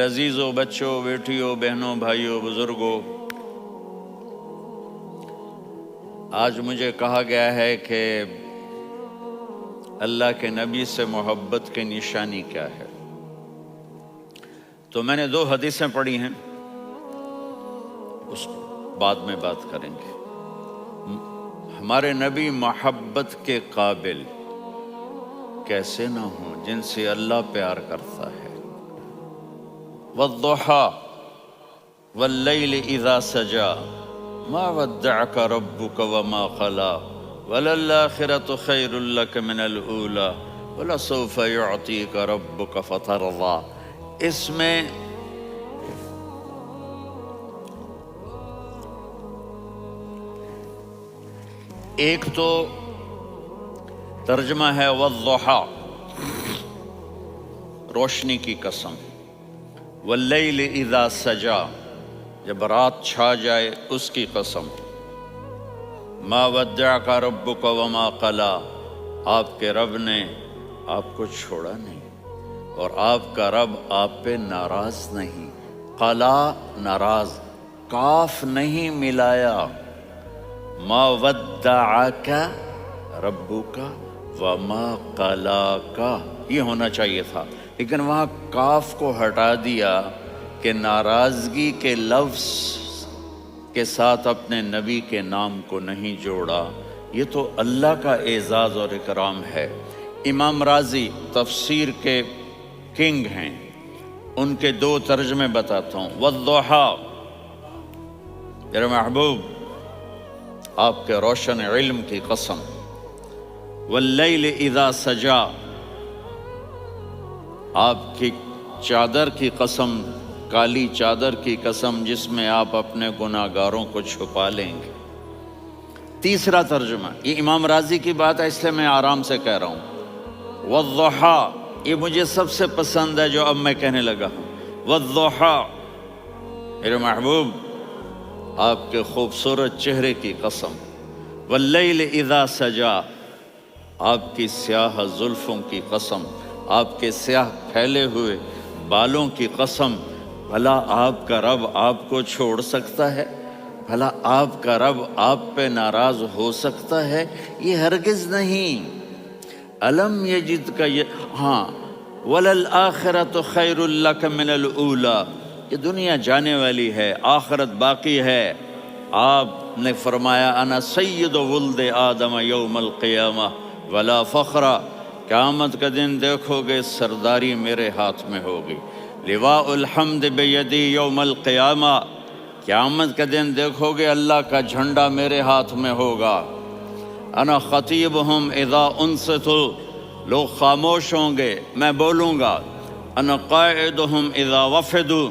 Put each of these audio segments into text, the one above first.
میرے عزیزوں، بچوں، بیٹیوں، بہنوں، بھائیوں، بزرگوں، آج مجھے کہا گیا ہے کہ اللہ کے نبی سے محبت کی نشانی کیا ہے، تو میں نے 2 حدیثیں پڑھی ہیں، اس بعد میں بات کریں گے۔ ہمارے نبی محبت کے قابل کیسے نہ ہوں جن سے اللہ پیار کرتا ہے۔ والضحى واللیل اذا سجا ما ودعك ربك وما قلى وللآخرة خیر لك من الأولى ولسوف يعطيك ربك فترضى۔ اس میں ایک تو ترجمہ ہے والضحى، روشنی کی قسم، واللیل اذا سجا، جب رات چھا جائے اس کی قسم، ما ودعک ربک وما قلی، آپ کے رب نے آپ کو چھوڑا نہیں اور آپ کا رب آپ پہ ناراض نہیں۔ قلا ناراض، کاف نہیں ملایا، ما ودعک ربک وما قلاک یہ ہونا چاہیے تھا، لیکن وہاں کاف کو ہٹا دیا کہ ناراضگی کے لفظ کے ساتھ اپنے نبی کے نام کو نہیں جوڑا۔ یہ تو اللہ کا اعزاز اور اکرام ہے۔ امام رازی تفسیر کے کنگ ہیں، ان کے 2 ترجمے بتاتا ہوں۔ والضحیٰ، میرے محبوب آپ کے روشن علم کی قسم، واللیل اذا سجا، آپ کی چادر کی قسم، کالی چادر کی قسم جس میں آپ اپنے گناہگاروں کو چھپا لیں گے۔ تیسرا ترجمہ، یہ امام راضی کی بات ہے اس لیے میں آرام سے کہہ رہا ہوں۔ والضحیٰ، یہ مجھے سب سے پسند ہے جو اب میں کہنے لگا ہوں۔ والضحیٰ، میرے محبوب آپ کے خوبصورت چہرے کی قسم، واللیل اذا سجا، آپ کی سیاہ زلفوں کی قسم، آپ کے سیاہ پھیلے ہوئے بالوں کی قسم، بھلا آپ کا رب آپ کو چھوڑ سکتا ہے؟ بھلا آپ کا رب آپ پہ ناراض ہو سکتا ہے؟ یہ ہرگز نہیں۔ الم یجد کا ہاں، وللآخرۃ خیر لک من الاولی، یہ دنیا جانے والی ہے، آخرت باقی ہے۔ آپ نے فرمایا انا سید ولد آدم یوم القیامہ ولا فخر، قیامت کا دن دیکھو گے سرداری میرے ہاتھ میں ہوگی۔ لواء الحمد بیدی یوم القیامہ، قیامت کا دن دیکھو گے اللہ کا جھنڈا میرے ہاتھ میں ہوگا۔ انا خطیبہم اذا انصتوا، لوگ خاموش ہوں گے میں بولوں گا۔ انا قائدہم اذا وفدوا،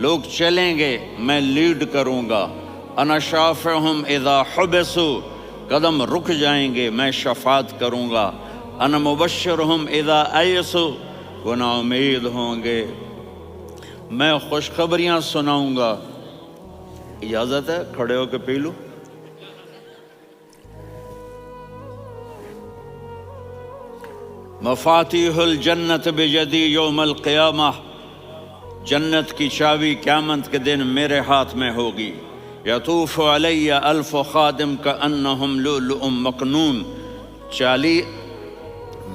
لوگ چلیں گے میں لیڈ کروں گا۔ انا شافعہم اذا حبسوا، قدم رک جائیں گے میں شفاعت کروں گا۔ انا مبشرہم اذا ایسوا، وہ نا امید ہوں گے میں خوشخبریاں سناؤں گا۔ اجازت ہے کھڑے ہو کے پی لوں؟ مفاتیح الجنت بیدی یوم القیامہ، جنت کی چابی قیامت کے دن میرے ہاتھ میں ہوگی۔ یطوف علی الف خادم کانہم لؤلؤ مکنون،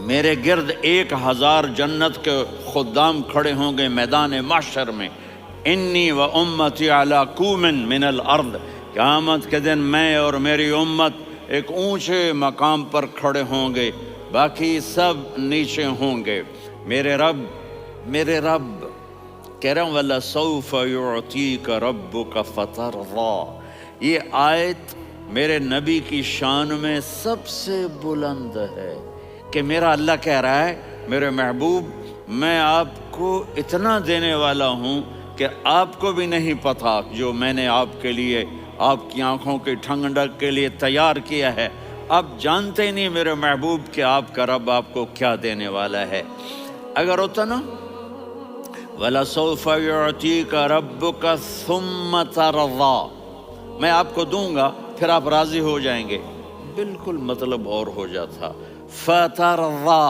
میرے گرد 1000 جنت کے خدام کھڑے ہوں گے میدان محشر میں۔ انی و امتی علی کوم من الارض، قیامت کے دن میں اور میری امت ایک اونچے مقام پر کھڑے ہوں گے، باقی سب نیچے ہوں گے۔ میرے رب کہہ رہا ہوں وَلَسَوْفَ يُعْطِيكَ رَبُّكَ فَتَرْضَىٰ، یہ آیت میرے نبی کی شان میں سب سے بلند ہے کہ میرا اللہ کہہ رہا ہے میرے محبوب میں آپ کو اتنا دینے والا ہوں کہ آپ کو بھی نہیں پتا جو میں نے آپ کے لیے، آپ کی آنکھوں کی ٹھنڈک کے لیے تیار کیا ہے۔ آپ جانتے نہیں میرے محبوب کہ آپ کا رب آپ کو کیا دینے والا ہے۔ اگر ہوتا نا وَلَسَوْفَ يُعْطِيكَ رَبُّكَ ثُمَّ تَرْضَىٰ، میں آپ کو دوں گا پھر آپ راضی ہو جائیں گے، بالکل مطلب اور ہو جاتا۔ فترضا،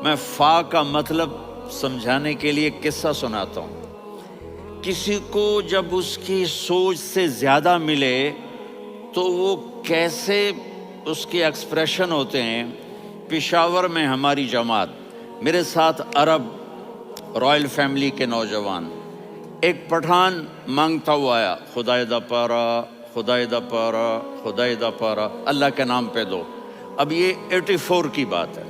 میں فا کا مطلب سمجھانے کے لیے ایک قصہ سناتا ہوں۔ کسی کو جب اس کی سوچ سے زیادہ ملے تو وہ کیسے اس کے ایکسپریشن ہوتے ہیں۔ پشاور میں ہماری جماعت، میرے ساتھ عرب رائل فیملی کے نوجوان، ایک پٹھان مانگتا ہوا آیا، خدائے دا پارا، خدائے دا پارا، خدائے دا پارا، اللہ کے نام پہ دو۔ اب یہ 84 کی بات ہے،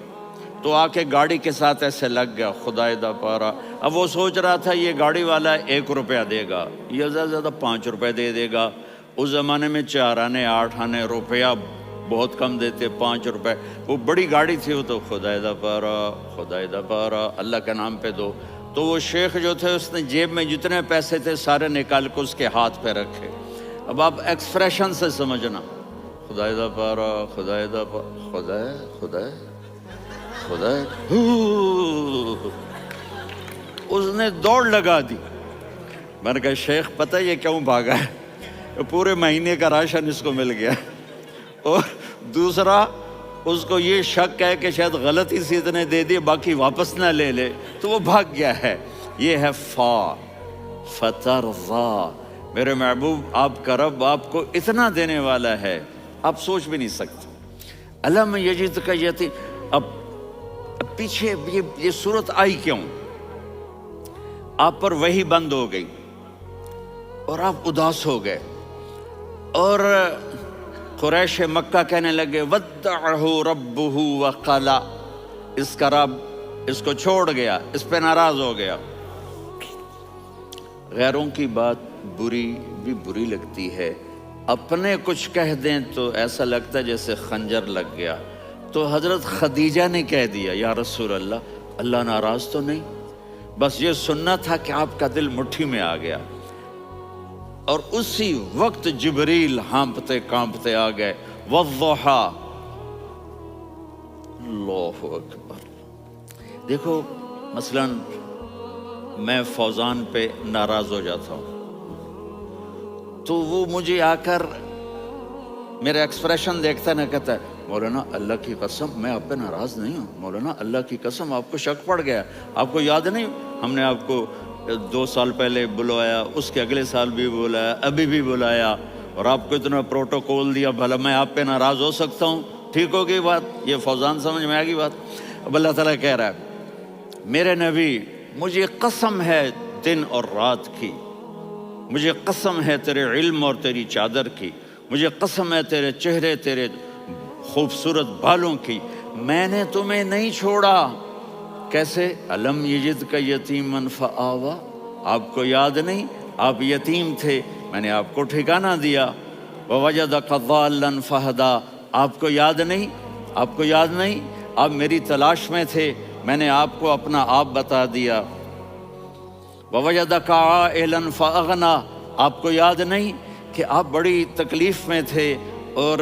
تو آ کے گاڑی کے ساتھ ایسے لگ گیا، خدائے دا پارا۔ اب وہ سوچ رہا تھا یہ گاڑی والا 1 روپیہ دے گا، یہ زیادہ زیادہ 5 روپے دے گا۔ اس زمانے میں 4 آنے 8 آنے روپیہ بہت کم دیتے، 5 روپے، وہ بڑی گاڑی تھی، وہ تو خدائے دا پارا، خدائے دا پارا، اللہ کے نام پہ دو۔ تو وہ شیخ جو تھے اس نے جیب میں جتنے پیسے تھے سارے نکال کے اس کے ہاتھ پہ رکھے۔ اب آپ ایکسپریشن سے سمجھنا، خدائے دا پارا، خدائے دا پارا، خدائے خدائے خدائے، اس نے دوڑ لگا دی۔ میں نے کہا شیخ پتہ یہ کیوں بھاگا ہے؟ پورے مہینے کا راشن اس کو مل گیا، اور دوسرا اس کو یہ شک ہے کہ شاید غلطی سے اتنے دے دیے باقی واپس نہ لے لے، تو وہ بھاگ گیا ہے۔ یہ ہے فترضا، میرے محبوب آپ کا رب آپ کو اتنا دینے والا ہے آپ سوچ بھی نہیں سکتے۔ الم یجدک یتیم، اب پیچھے یہ صورت آئی کیوں؟ آپ پر وحی بند ہو گئی اور آپ اداس ہو گئے، اور قریش مکہ کہنے لگے ودعہ ربہ وقلا، اس کا رب اس کو چھوڑ گیا، اس پہ ناراض ہو گیا۔ غیروں کی بات بری لگتی ہے، اپنے کچھ کہہ دیں تو ایسا لگتا ہے جیسے خنجر لگ گیا۔ تو حضرت خدیجہ نے کہہ دیا یا رسول اللہ، اللہ ناراض تو نہیں؟ بس یہ سننا تھا کہ آپ کا دل مٹھی میں آ گیا۔ اور اسی وقت جبریل ہانپتے کانپتے آ گئے، والضحی، اللہ اکبر۔ دیکھو مثلا میں فوزان پہ ناراض ہو جاتا ہوں تو وہ مجھے آ کر میرا ایکسپریشن دیکھتا ہے، نہ کہتا ہے مولانا اللہ کی قسم میں آپ پہ ناراض نہیں ہوں، مولانا اللہ کی قسم آپ کو شک پڑ گیا، آپ کو یاد نہیں ہم نے آپ کو 2 سال پہلے بلوایا، اس کے اگلے سال بھی بلایا، ابھی بھی بلایا، اور آپ کو اتنا پروٹوکول دیا، بھلا میں آپ پہ ناراض ہو سکتا ہوں؟ ٹھیک ہوگی بات؟ یہ فوزان سمجھ میں آ گئی بات؟ اب اللہ تعالیٰ کہہ رہا ہے میرے نبی مجھے قسم ہے دن اور رات کی، مجھے قسم ہے تیرے علم اور تیری چادر کی، مجھے قسم ہے تیرے چہرے تیرے خوبصورت بالوں کی، میں نے تمہیں نہیں چھوڑا۔ کیسے؟ الم یجدک یتیما فآویٰ، آپ کو یاد نہیں آپ یتیم تھے، میں نے آپ کو ٹھکانہ دیا۔ ووجدک ضالا فہدیٰ، آپ کو یاد نہیں، آپ کو یاد نہیں آپ میری تلاش میں تھے، میں نے آپ کو اپنا آپ بتا دیا۔ ووجدک عائلا فاغنیٰ، آپ کو یاد نہیں کہ آپ بڑی تکلیف میں تھے اور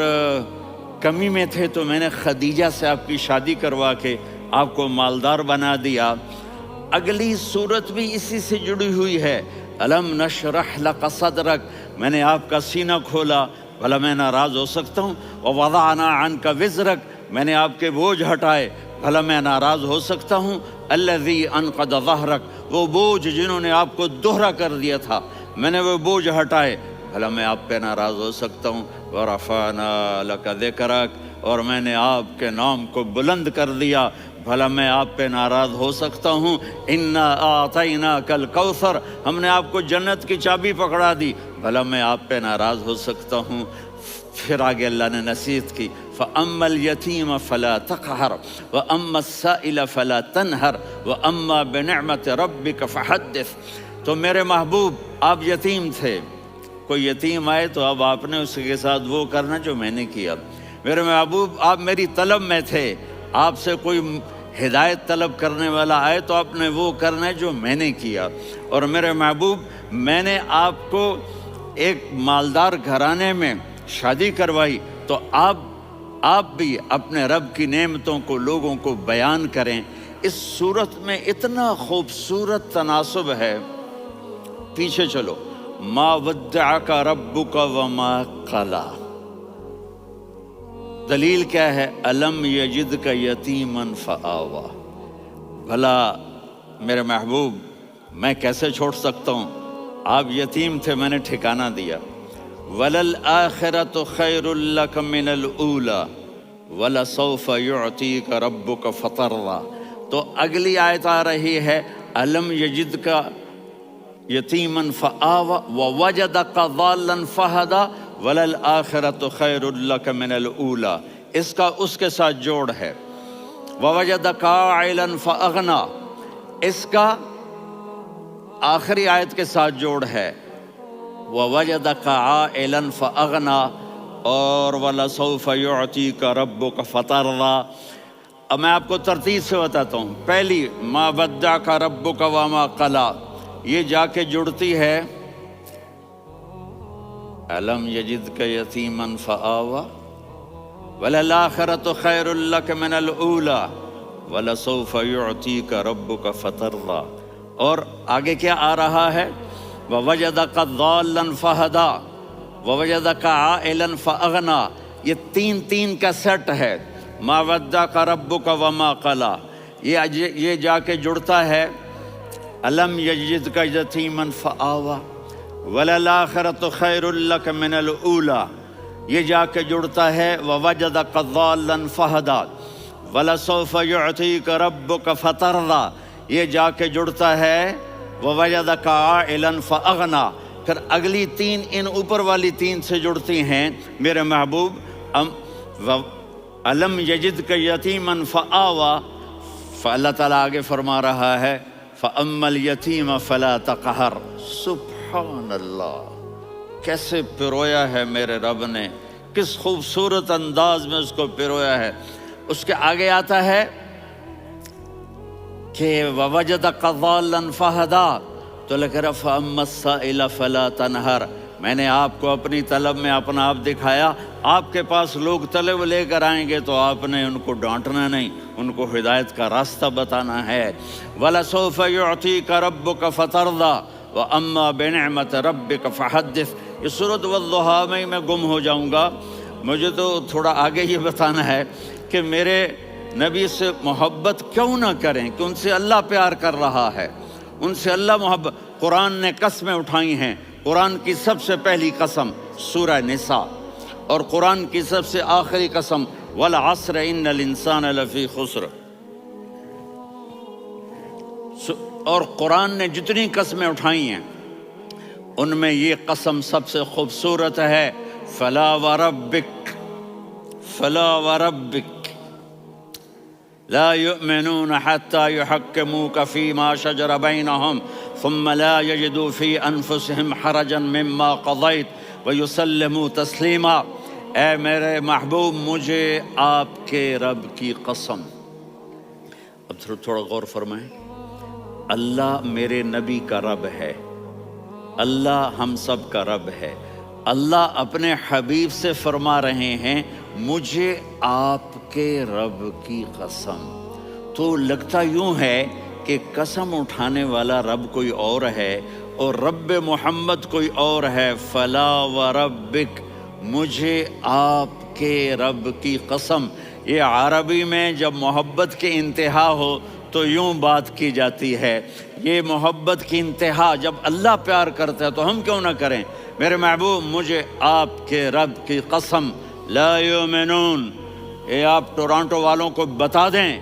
کمی میں تھے، تو میں نے خدیجہ سے آپ کی شادی کروا کے آپ کو مالدار بنا دیا۔ اگلی صورت بھی اسی سے جڑی ہوئی ہے، الم نشرح لک صدرک، میں نے آپ کا سینہ کھولا، بھلا میں ناراض ہو سکتا ہوں؟ ووضعنا عنک وزرک، میں نے آپ کے بوجھ ہٹائے، بھلا میں ناراض ہو سکتا ہوں؟ الذی انقض ظہرک، وہ بوجھ جنہوں نے آپ کو دوہرا کر دیا تھا، میں نے وہ بوجھ ہٹائے، بھلا میں آپ پہ ناراض ہو سکتا ہوں؟ ورفعنا لک ذکرک، اور میں نے آپ کے نام کو بلند کر دیا، بھلا میں آپ پہ ناراض ہو سکتا ہوں؟ انا اعطیناک الکوثر، ہم نے آپ کو جنت کی چابی پکڑا دی، بھلا میں آپ پہ ناراض ہو سکتا ہوں؟ پھر آگے اللہ نے نصیحت کی، فَأَمَّا الْيَتِيمَ فَلَا تَقْهَرْ وَأَمَّا السَّائِلَ فَلَا تَنْهَرْ وَأَمَّا بِنِعْمَةِ رَبِّكَ فَحَدِّثْ۔ تو میرے محبوب آپ یتیم تھے، کوئی یتیم آئے تو اب آپ نے اس کے ساتھ وہ کرنا جو میں نے کیا۔ میرے محبوب آپ میری طلب میں تھے، آپ سے کوئی ہدایت طلب کرنے والا آئے تو آپ نے وہ کرنا ہے جو میں نے کیا۔ اور میرے محبوب میں نے آپ کو ایک مالدار گھرانے میں شادی کروائی، تو آپ بھی اپنے رب کی نعمتوں کو لوگوں کو بیان کریں۔ اس صورت میں اتنا خوبصورت تناسب ہے، پیچھے چلو، ما ودعک ربک وما قلی، دلیل کیا ہے؟ الم یجدک یتیما فآویٰ، بھلا میرے محبوب میں کیسے چھوڑ سکتا ہوں؟ آپ یتیم تھے، میں نے ٹھکانہ دیا۔ وَلَلْآخِرَةُ خَيْرٌ لَكَ مِنَ الْأُولَى وَلَسَوْفَ يُعْطِيكَ رَبُّكَ فَتَرْضَىٰ۔ تو اگلی آیت آ رہی ہے أَلَمْ يَجِدْكَ یتیماً فآویٰ ووجدک ضالاً فہدیٰ وللآخرۃ خیر لک من الأولیٰ۔ اس کا اس کے ساتھ جوڑ ہے ووجدک عائلاً فأغنیٰ، اس کا آخری آیت کے ساتھ جوڑ ہے ووجدک عائلاً فأغنیٰ اور وَلَسَوْفَ يُعْطِيكَ رَبُّكَ فَتَرْضَىٰ۔ اب میں آپ کو ترتیب سے بتاتا ہوں۔ پہلی مَا وَدَّعَكَ رَبُّكَ وَمَا قَلَىٰ، یہ جا کے جڑتی ہے أَلَمْ يَجِدْكَ يَتِيمًا فَآوَىٰ وَلَلْآخِرَةُ خَيْرٌ لَكَ مِنَ الْأُولَىٰ وَلَسَوْفَ يُعْطِيكَ رَبُّكَ فَتَرْضَىٰ۔ اور آگے کیا آ رہا ہے؟ وَوَجَدَكَ ضَالًّا فَهَدَىٰ وَوَجَدَكَ عَائِلًا فَأَغْنَىٰ۔ یہ تین کا سیٹ ہے۔ مَا وَدَّعَكَ رَبُّكَ وَمَا قَلَىٰ، یہ جا کے جڑتا ہے أَلَمْ يَجِدْكَ يَتِيمًا فَآوَىٰ وَلَلْآخِرَةُ خَيْرٌ لَكَ مِنَ الْأُولَىٰ، یہ جا کے جڑتا ہے وَوَجَدَكَ ضَالًّا فَهَدَىٰ وَلَسَوْفَ يُعْطِيكَ رَبُّكَ فَتَرْضَىٰ، یہ جا کے جڑتا ہے وَوَجَدَكَ عَائِلًا فَأَغْنَىٰ۔ پھر اگلی تین ان اوپر والی تین سے جڑتی ہیں میرے محبوب۔ أَلَمْ يَجِدْكَ يَتِيمًا فَآوَىٰ، فاللہ تعالیٰ آگے فرما رہا ہے فَأَمَّا الْيَتِيمَ فَلَا تَقْهَرْ۔ سبحان اللہ، کیسے پرویا ہے میرے رب نے، کس خوبصورت انداز میں اس کو پرویا ہے۔ اس کے آگے آتا ہے کہ وَوَجَدَكَ ضَالًّا فَهَدَىٰ، تو لکھ رہا فَأَمَّا السَّائِلَ فَلَا تَنْهَرْ، میں نے آپ کو اپنی طلب میں اپنا آپ دکھایا۔ آپ کے پاس لوگ طلب لے کر آئیں گے تو آپ نے ان کو ڈانٹنا نہیں، ان کو ہدایت کا راستہ بتانا ہے۔ وَلَسَوْفَ يُعْطِيكَ رَبُّكَ فَتَرْضَىٰ وَأَمَّا بِنِعْمَةِ رَبِّكَ فَحَدِّثْ۔ یہ سورۃ والضحیٰ میں گم ہو جاؤں گا، مجھے تو تھوڑا آگے یہ بتانا ہے کہ میرے نبی سے محبت کیوں نہ کریں، کہ ان سے اللہ پیار کر رہا ہے، ان سے اللہ محبت۔ قرآن نے قسمیں اٹھائی ہیں، قرآن کی سب سے پہلی قسم سورہ نساء، اور قرآن کی سب سے آخری قسم وَالْعَصْرِ إِنَّ الْإِنسَانَ لَفِي خُسْرٍ۔ اور قرآن نے جتنی قسمیں اٹھائی ہیں ان میں یہ قسم سب سے خوبصورت ہے، فَلَا وَرَبِّكَ فَلَا وَرَبِّكَ لَا يُؤْمِنُونَ حَتَّى يُحَكِّمُوكَ فِي مَا شَجَرَ بَيْنَهُمْ ثُمَّ لَا يَجِدُوا فِي أَنفُسِهِمْ حَرَجًا مِّمَّا قَضَيْتَ وَيُسَلِّمُوا تَسْلِيمًا۔ اے میرے محبوب، مجھے آپ کے رب کی قسم۔ اب تھوڑا غور فرمائیں، اللہ میرے نبی کا رب ہے، اللہ ہم سب کا رب ہے۔ اللہ اپنے حبیب سے فرما رہے ہیں مجھے آپ کے رب کی قسم۔ تو لگتا یوں ہے کہ قسم اٹھانے والا رب کوئی اور ہے اور رب محمد کوئی اور ہے۔ فلا وربک، مجھے آپ کے رب کی قسم۔ یہ عربی میں جب محبت کی انتہا ہو تو یوں بات کی جاتی ہے، یہ محبت کی انتہا جب اللہ پیار کرتا ہے تو ہم کیوں نہ کریں۔ میرے محبوب، مجھے آپ کے رب کی قسم، لا یؤمنون، یہ آپ ٹورانٹو والوں کو بتا دیں،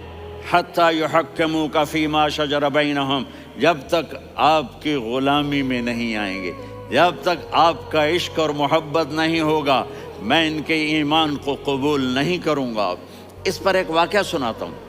حتی یحکموک فیما شجر بینہم، جب تک آپ کی غلامی میں نہیں آئیں گے، جب تک آپ کا عشق اور محبت نہیں ہوگا، میں ان کے ایمان کو قبول نہیں کروں گا۔ اس پر ایک واقعہ سناتا ہوں۔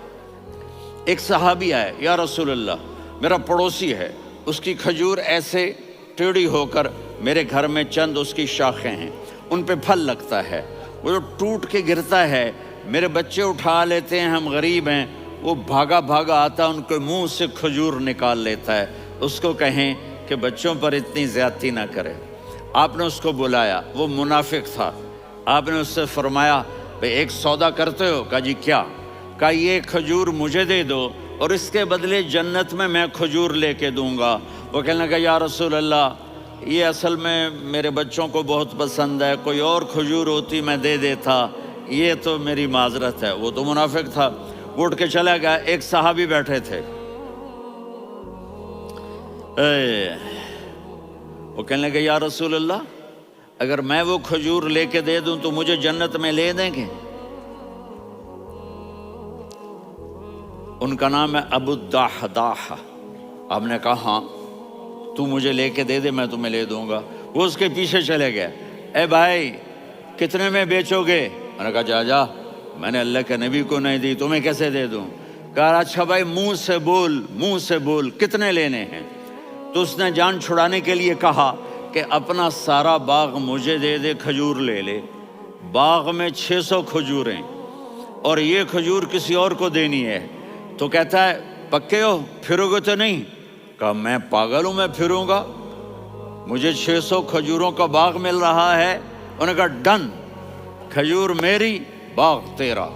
ایک صحابی آئے، یا رسول اللہ، میرا پڑوسی ہے، اس کی کھجور ایسے ٹیڑھی ہو کر میرے گھر میں چند اس کی شاخیں ہیں، ان پہ پھل لگتا ہے، وہ جو ٹوٹ کے گرتا ہے، میرے بچے اٹھا لیتے ہیں، ہم غریب ہیں، وہ بھاگا بھاگا آتا ان کے منہ سے کھجور نکال لیتا ہے۔ اس کو کہیں کہ بچوں پر اتنی زیادتی نہ کرے۔ آپ نے اس کو بلایا، وہ منافق تھا، آپ نے اس سے فرمایا بھئی ایک سودا کرتے ہو؟ کہا جی کیا؟ کہا یہ کھجور مجھے دے دو اور اس کے بدلے جنت میں کھجور لے کے دوں گا۔ وہ کہنے لگا یا رسول اللہ، یہ اصل میں میرے بچوں کو بہت پسند ہے، کوئی اور کھجور ہوتی میں دے دیتا، یہ تو میری معذرت ہے۔ وہ تو منافق تھا، اٹھ کے چلا گیا۔ ایک صحابی بیٹھے تھے، وہ کہنے لگے یا رسول اللہ اگر میں وہ کھجور لے کے دے دوں تو مجھے جنت میں لے دیں گے؟ ان کا نام ہے ابو الدحداح۔ آپ نے کہا ہاں تو مجھے لے کے دے دے میں تمہیں لے دوں گا۔ وہ اس کے پیچھے چلے گئے، اے بھائی کتنے میں بیچو گے؟ میں نے کہا جا میں نے اللہ کے نبی کو نہیں دی، تمہیں کیسے دے دوں؟ کہا اچھا بھائی منہ سے بول کتنے لینے ہیں؟ تو اس نے جان چھڑانے کے لیے کہا کہ اپنا سارا باغ مجھے دے دے، کھجور لے لے۔ باغ میں 600 کھجوریں اور یہ کھجور کسی اور کو دینی ہے۔ تو کہتا ہے پکے ہو، پھرو گے تو نہیں؟ کہا میں پاگل ہوں، میں پھروں گا؟ مجھے 600 کھجوروں کا باغ مل رہا ہے۔ انہوں نے کہا ڈن، کھجور میری باغ تیرا۔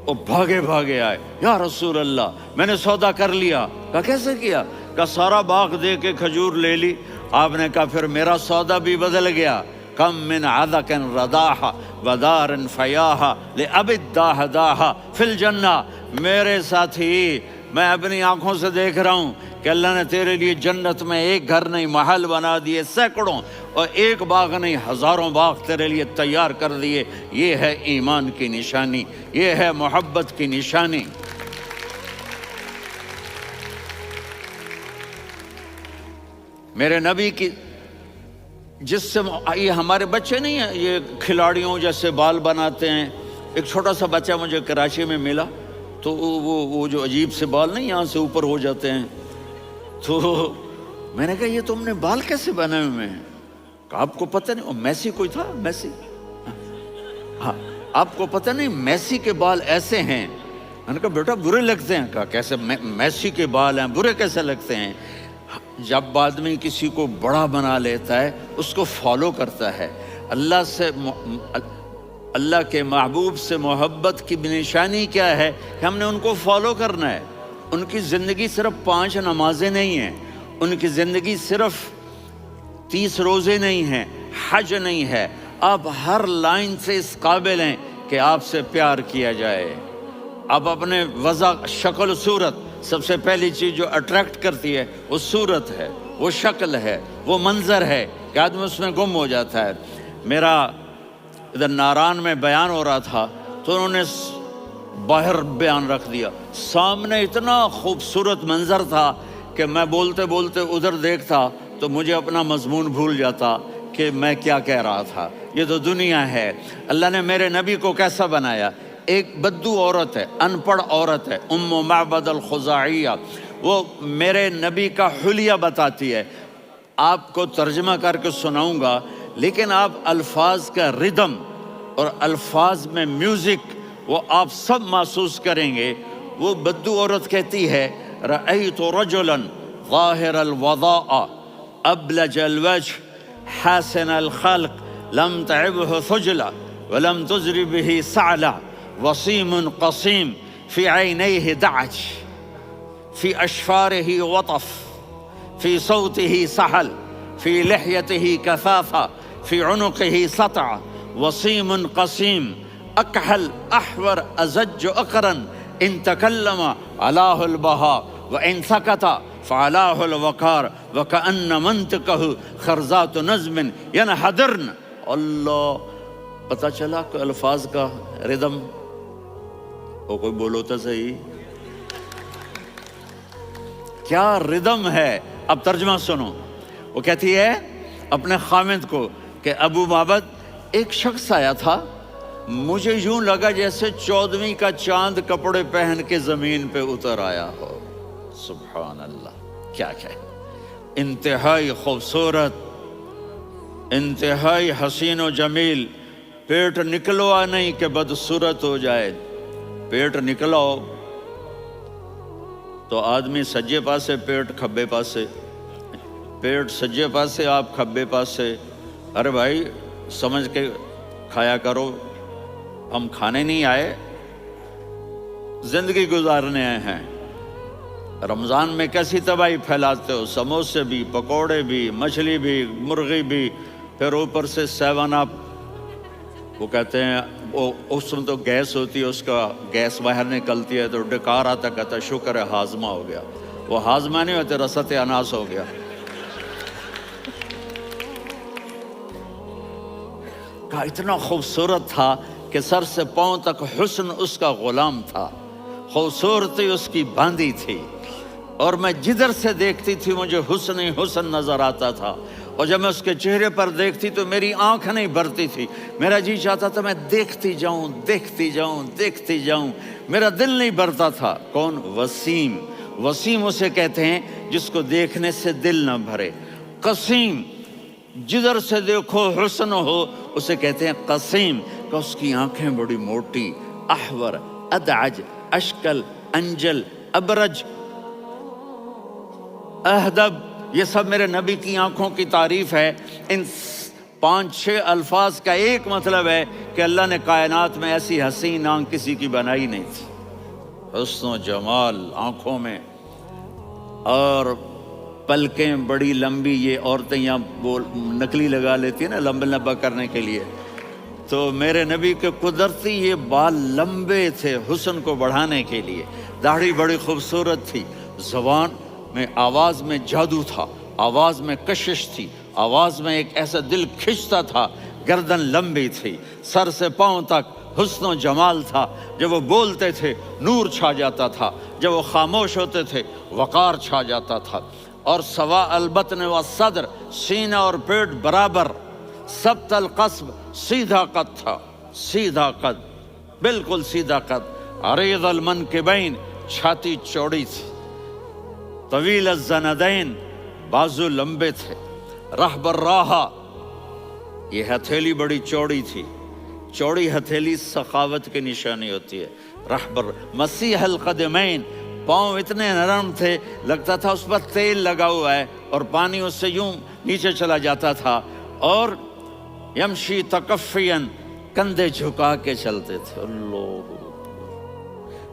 وہ بھاگے آئے، یا رسول اللہ میں نے سودا کر لیا۔ کہا کیسے کیا؟ کہا سارا باغ دے کے کھجور لے لی۔ آپ نے کہا پھر میرا سودا بھی بدل گیا۔ کم من عدق رداح ودار فیاح لأبی الدحداح فی الجنہ۔ میرے ساتھی میں اپنی آنکھوں سے دیکھ رہا ہوں کہ اللہ نے تیرے لیے جنت میں ایک گھر نہیں محل بنا دیے سینکڑوں، اور ایک باغ نہیں ہزاروں باغ تیرے لیے تیار کر دیے۔ یہ ہے ایمان کی نشانی، یہ ہے محبت کی نشانی۔ میرے نبی کی جس سے یہ ہمارے بچے نہیں ہیں یہ کھلاڑیوں جیسے بال بناتے ہیں۔ ایک چھوٹا سا بچہ مجھے کراچی میں ملا، تو وہ جو عجیب سے بال نہیں یہاں سے اوپر ہو جاتے ہیں، تو میں نے کہا یہ تم نے بال کیسے بنائے ہوئے ہیں؟ کہا آپ کو پتہ نہیں؟ میسی کوئی تھا، میسی، ہاں آپ کو پتہ نہیں میسی کے بال ایسے ہیں؟ میں نے کہا بیٹا برے لگتے ہیں۔ کہا کیسے؟ میسی کے بال ہیں برے کیسے لگتے ہیں؟ جب آدمی کسی کو بڑا بنا لیتا ہے اس کو فالو کرتا ہے۔ اللہ کے محبوب سے محبت کی نشانی کیا ہے کہ ہم نے ان کو فالو کرنا ہے۔ ان کی زندگی صرف 5 نمازیں نہیں ہیں، ان کی زندگی صرف 30 روزے نہیں ہیں، حج نہیں ہے۔ آپ ہر لائن سے اس قابل ہیں کہ آپ سے پیار کیا جائے۔ آپ اپنے وضع، شکل و صورت، سب سے پہلی چیز جو اٹریکٹ کرتی ہے وہ صورت ہے، وہ شکل ہے، وہ منظر ہے کہ آدمی اس میں گم ہو جاتا ہے۔ میرا ادھر ناران میں بیان ہو رہا تھا تو انہوں نے باہر بیان رکھ دیا، سامنے اتنا خوبصورت منظر تھا کہ میں بولتے بولتے ادھر دیکھتا تو مجھے اپنا مضمون بھول جاتا کہ میں کیا کہہ رہا تھا۔ یہ تو دنیا ہے۔ اللہ نے میرے نبی کو کیسا بنایا؟ ایک بدو عورت ہے، ان پڑھ عورت ہے، ام معبد الخزاعیہ، وہ میرے نبی کا حلیہ بتاتی ہے۔ آپ کو ترجمہ کر کے سناؤں گا، لیکن آپ الفاظ کا ردم اور الفاظ میں میوزک وہ آپ سب محسوس کریں گے۔ وہ بدو عورت کہتی ہے رأیت رجلا ظاہر الوضاء ابلج الوجه حاسن الخلق لم تعبه ثجلة ولم تزر به سعلة وصيم قصيم في عينيه دعج في أشفاره وطف في صوته سحل في لحيته كثافة في عنقه سطع وصيم قصيم أكحل أحور أزج أقرن إن تكلم علاه البهاء وإن سكت فعلاه الوقار وكأن منطقه خرزات نظم ينحدرن۔ اللہ، پتہ چلا کہ الفاظ کا ردم وہ کوئی بولو تو صحیح، کیا ردم ہے۔ اب ترجمہ سنو۔ وہ کہتی ہے اپنے خامد کو کہ ابو معبد ایک شخص آیا تھا، مجھے یوں لگا جیسے 14ویں کا چاند کپڑے پہن کے زمین پہ اتر آیا ہو۔ سبحان اللہ، کیا کہ انتہائی خوبصورت، انتہائی حسین و جمیل۔ پیٹ نکلوا نہیں کہ بدصورت ہو جائے، پیٹ نکلاؤ تو آدمی سجے پاسے پیٹ کھبے پاسے، پیٹ سجے پاسے آپ کھبے پاسے۔ ارے بھائی سمجھ کے کھایا کرو، ہم کھانے نہیں آئے، زندگی گزارنے آئے ہیں۔ رمضان میں کیسی تباہی پھیلاتے ہو، سموسے بھی، پکوڑے بھی، مچھلی بھی، مرغی بھی، پھر اوپر سے 7 اپ۔ وہ کہتے ہیں وہ اس میں تو گیس ہوتی ہے، اس کا گیس باہر نکلتی ہے تو ڈکار آتا، کہتا ہے شکر ہے ہاضمہ ہو گیا۔ وہ ہاضمہ نہیں ہوتے، رسط اناس ہو گیا۔ کہا اتنا خوبصورت تھا کہ سر سے پاؤں تک حسن اس کا غلام تھا، خوبصورتی اس کی باندھی تھی، اور میں جدھر سے دیکھتی تھی مجھے حسن ہی حسن نظر آتا تھا، اور جب میں اس کے چہرے پر دیکھتی تو میری آنکھ نہیں بھرتی تھی، میرا جی چاہتا تھا میں دیکھتی جاؤں دیکھتی جاؤں دیکھتی جاؤں، میرا دل نہیں بھرتا تھا۔ کون؟ وسیم۔ وسیم اسے کہتے ہیں جس کو دیکھنے سے دل نہ بھرے۔ قسیم، جدھر سے دیکھو حسن ہو، اسے کہتے ہیں قسیم، کہ اس کی آنکھیں بڑی موٹی، احور، ادعج، اشکل، انجل، ابرج، اہدب، یہ سب میرے نبی کی آنکھوں کی تعریف ہے۔ ان 5-6 الفاظ کا ایک مطلب ہے کہ اللہ نے کائنات میں ایسی حسین آنکھ کسی کی بنائی نہیں تھی۔ حسن و جمال آنکھوں میں، اور پلکیں بڑی لمبی، یہ عورتیں یہاں نکلی لگا لیتی ہیں نا لمبا کرنے کے لیے، تو میرے نبی کے قدرتی یہ بال لمبے تھے حسن کو بڑھانے کے لیے، داڑھی بڑی خوبصورت تھی، زبان میں آواز میں جادو تھا، آواز میں کشش تھی، آواز میں ایک ایسا دل کھنچتا تھا، گردن لمبی تھی، سر سے پاؤں تک حسن و جمال تھا، جب وہ بولتے تھے نور چھا جاتا تھا، جب وہ خاموش ہوتے تھے وقار چھا جاتا تھا، اور سوا البطن و صدر، سینہ اور پیٹ برابر، سبت القصب، سیدھا قد تھا، سیدھا قد، بالکل سیدھا قد، عریض المنکبین، چھاتی چوڑی تھی، طویل الزندین، بازو لمبے تھے، رحب الراحہ، یہ ہتھیلی بڑی چوڑی تھی، چوڑی ہتھیلی سخاوت کی نشانی ہوتی ہے، رحب مسیح القدمین، پاؤں اتنے نرم تھے لگتا تھا اس پر تیل لگا ہوا ہے، اور پانی اس سے یوں نیچے چلا جاتا تھا، اور یمشی تکفین، کندھے جھکا کے چلتے تھے۔ اللہ،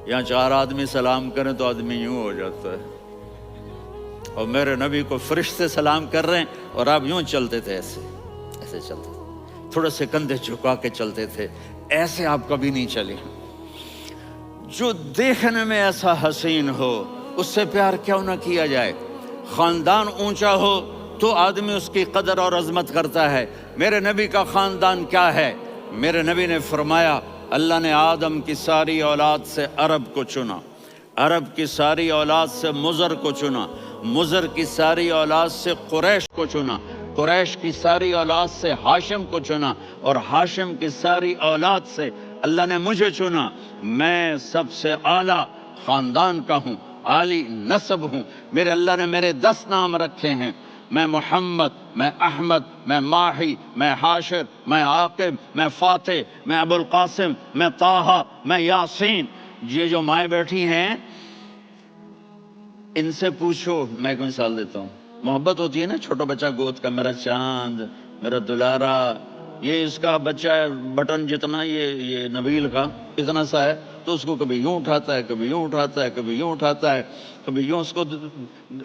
یہاں 4 آدمی سلام کریں تو آدمی یوں ہو جاتا ہے، اور میرے نبی کو فرشتے سلام کر رہے ہیں اور آپ یوں چلتے تھے، ایسے ایسے چلتے تھے، تھوڑے سے کندھے جھکا کے چلتے تھے، ایسے آپ کبھی نہیں چلے۔ جو دیکھنے میں ایسا حسین ہو اس سے پیار کیوں نہ کیا جائے؟ خاندان اونچا ہو تو آدمی اس کی قدر اور عظمت کرتا ہے۔ میرے نبی کا خاندان کیا ہے؟ میرے نبی نے فرمایا اللہ نے آدم کی ساری اولاد سے عرب کو چنا، عرب کی ساری اولاد سے مضر کو چنا، مضر کی ساری اولاد سے قریش کو چنا، قریش کی ساری اولاد سے ہاشم کو چنا، اور ہاشم کی ساری اولاد سے اللہ نے مجھے چنا۔ میں سب سے اعلیٰ خاندان کا ہوں، عالی نسب ہوں، میرے اللہ نے میرے 10 نام رکھے ہیں، میں محمد، میں احمد، میں ماہی، میں حاشر، میں عاقب، میں فاتح، میں ابو القاسم، میں طٰہٰ، میں یاسین۔ یہ جو مائیں بیٹھی ہیں ان سے پوچھو، میں ایک مثال دیتا ہوں، محبت ہوتی ہے نا چھوٹا بچہ گود کا، میرا چاند، میرا دلارا، یہ اس کا بچہ بٹن جتنا یہ نبیل کا اتنا سا ہے، تو اس کو کبھی یوں اٹھاتا ہے، کبھی یوں اٹھاتا ہے، کبھی یوں اٹھاتا ہے، کبھی یوں اس کو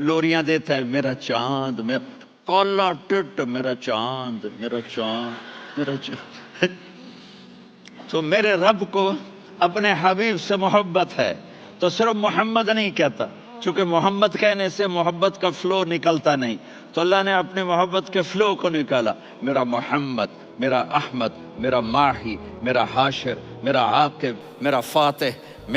لوریاں دیتا ہے، میرا چاند، میرا کالا ٹٹ، میرا چاند، میرا چاند، میرا چاند۔ تو میرے رب کو اپنے حبیب سے محبت ہے تو صرف محمد نہیں کہتا، چونکہ محمد کہنے سے محبت کا فلو نکلتا نہیں، تو اللہ نے اپنی محبت کے فلو کو نکالا، میرا محمد، میرا احمد، میرا ماہی، میرا حاشر، میرا عاقب، میرا فاتح،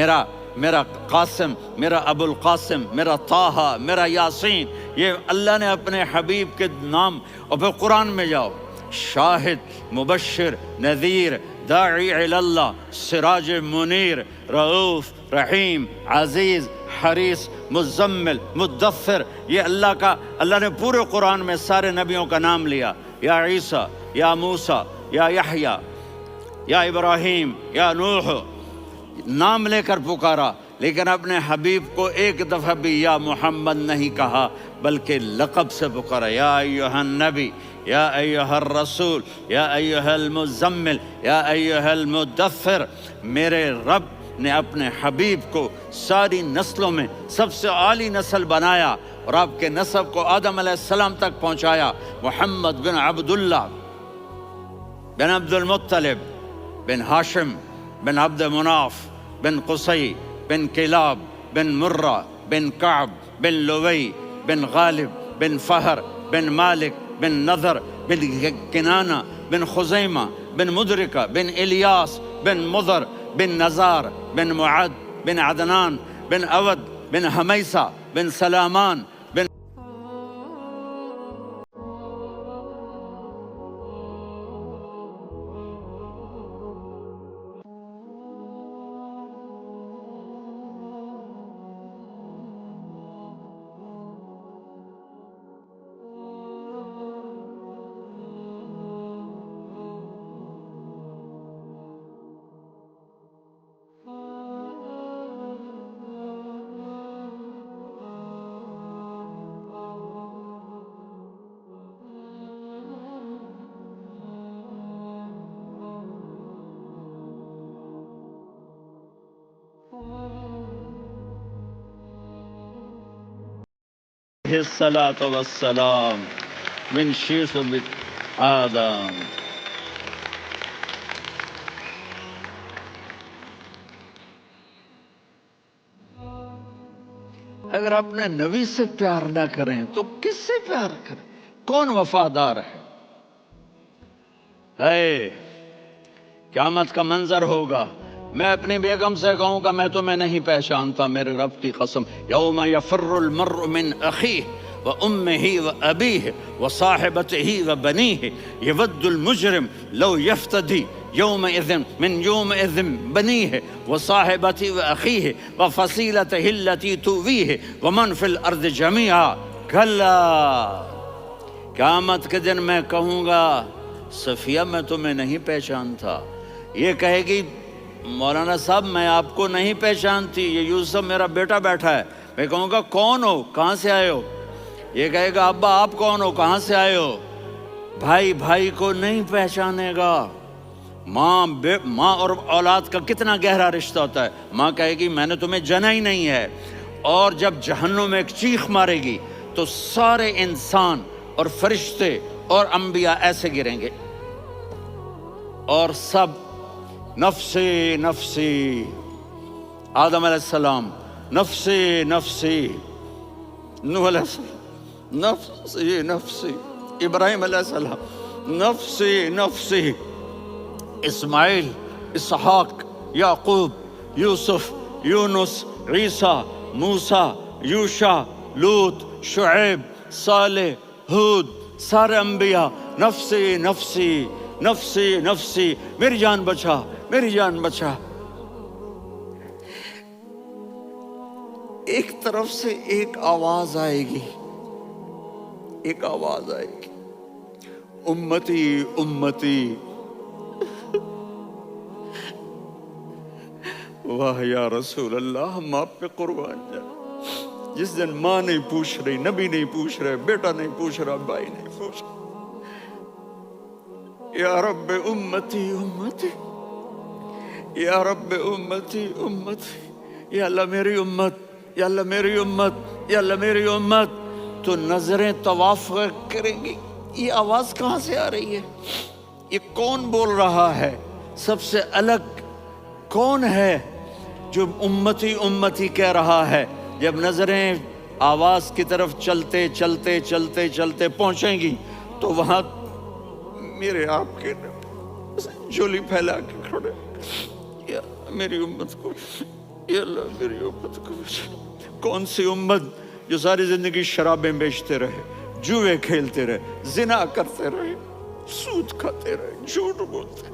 میرا قاسم، میرا ابو القاسم، میرا طٰہٰ، میرا یاسین، یہ اللہ نے اپنے حبیب کے نام۔ اور پھر قرآن میں جاؤ، شاہد، مبشر، نذیر، داعی الی اللہ، سراج منیر، رؤوف، رحیم، عزیز، حریص، مزمل، مدثر، یہ اللہ نے پورے قرآن میں سارے نبیوں کا نام لیا، یا عیسیٰ، یا موسیٰ، یا یحییٰ، یا ابراہیم، یا نوح، نام لے کر پکارا، لیکن اپنے حبیب کو ایک دفعہ بھی یا محمد نہیں کہا بلکہ لقب سے پکارا، یا ایھا النبی، یا ایھا الرسول، یا ایھا المزمل، یا ایھا المدثر۔ میرے رب نے اپنے حبیب کو ساری نسلوں میں سب سے عالی نسل بنایا، اور آپ کے نسب کو آدم علیہ السلام تک پہنچایا، محمد بن عبداللہ بن عبد المطلب بن ہاشم بن عبد مناف بن قصی بن کلاب بن مرہ بن کعب بن لوی بن غالب بن فہر بن مالک بن نضر بن کنانہ بن خزیمہ بن مدرکہ بن الیاس بن مضر بن نزار بن معد بن عدنان بن اود بن حمیسہ بن سلامان بن الصلاة والسلام من شیخ آدم. اگر اپنے نبی سے پیار نہ کریں تو کس سے پیار کریں؟ کون وفادار ہے؟ قیامت کا منظر ہوگا، میں اپنی بیگم سے کہوں گا میں تمہیں نہیں پہچانتا، میرے رب کی قسم، یوم یفر المرء من اخیہ وامہ وابیہ وصاحبتہ وبنیہ یود المجرم لو یفتدی یومئذ من یومئذ بنیہ وصاحبتہ واخیہ وفصیلتہ التی تؤویہ ومن فی الارض جمیعا کلا. قیامت کے دن میں کہوں گا صفیہ میں تمہیں نہیں پہچانتا، یہ کہے گی مولانا صاحب میں آپ کو نہیں پہچانتی، یہ یوسف میرا بیٹا بیٹھا ہے. میں کہوں گا کون ہو، کہاں سے آئے ہو؟ یہ کہے گا ابا آپ کون ہو، کہاں سے آئے ہو؟ بھائی بھائی کو نہیں پہچانے گا. ماں اور اولاد کا کتنا گہرا رشتہ ہوتا ہے. ماں کہے گی میں نے تمہیں جنا ہی نہیں ہے، اور جب جہنم میں ایک چیخ مارے گی تو سارے انسان اور فرشتے اور انبیاء ایسے گریں گے اور سب نفسی نفسی. آدم علیہ السلام نفسی نفسی، نوح علیہ السلام نفسی نفسی، ابراہیم علیہ السلام نفسی نفسی، اسماعیل، اسحاق، یعقوب، یوسف، یونس، عیسیٰ، موسیٰ، یوشع، لوط، شعیب، صالح، ہود، سارے انبیاء نفسی نفسی نفسی نفسی، میری جان بچا میری جان بچا. ایک طرف سے ایک آواز آئے گی، ایک آواز آئے گی، امتی امتی. واہ یا رسول اللہ، ہم آپ پہ قربان جائیں. جس دن ماں نہیں پوچھ رہی، نبی نہیں پوچھ رہے، بیٹا نہیں پوچھ رہا، بھائی نہیں پوچھ رہا، یا رب امتی امتی، یا رب امتی امتی، یا اللہ میری امت، یا اللہ میری امت، یا اللہ میری امت. تو نظریں طواف کریں گی، یہ آواز کہاں سے آ رہی ہے؟ یہ کون بول رہا ہے؟ سب سے الگ کون ہے جو امتی امتی کہہ رہا ہے؟ جب نظریں آواز کی طرف چلتے چلتے چلتے چلتے پہنچیں گی تو وہاں میرے آپ کے جھولی پھیلا کے کھڑے، یا میری امت کو، یا اللہ میری امت کو. کون سی امت جو ساری زندگی شرابیں بیچتے رہے، جوئے کھیلتے رہے، زنا کرتے رہے، سود کھاتے رہے، جھوٹ بولتے،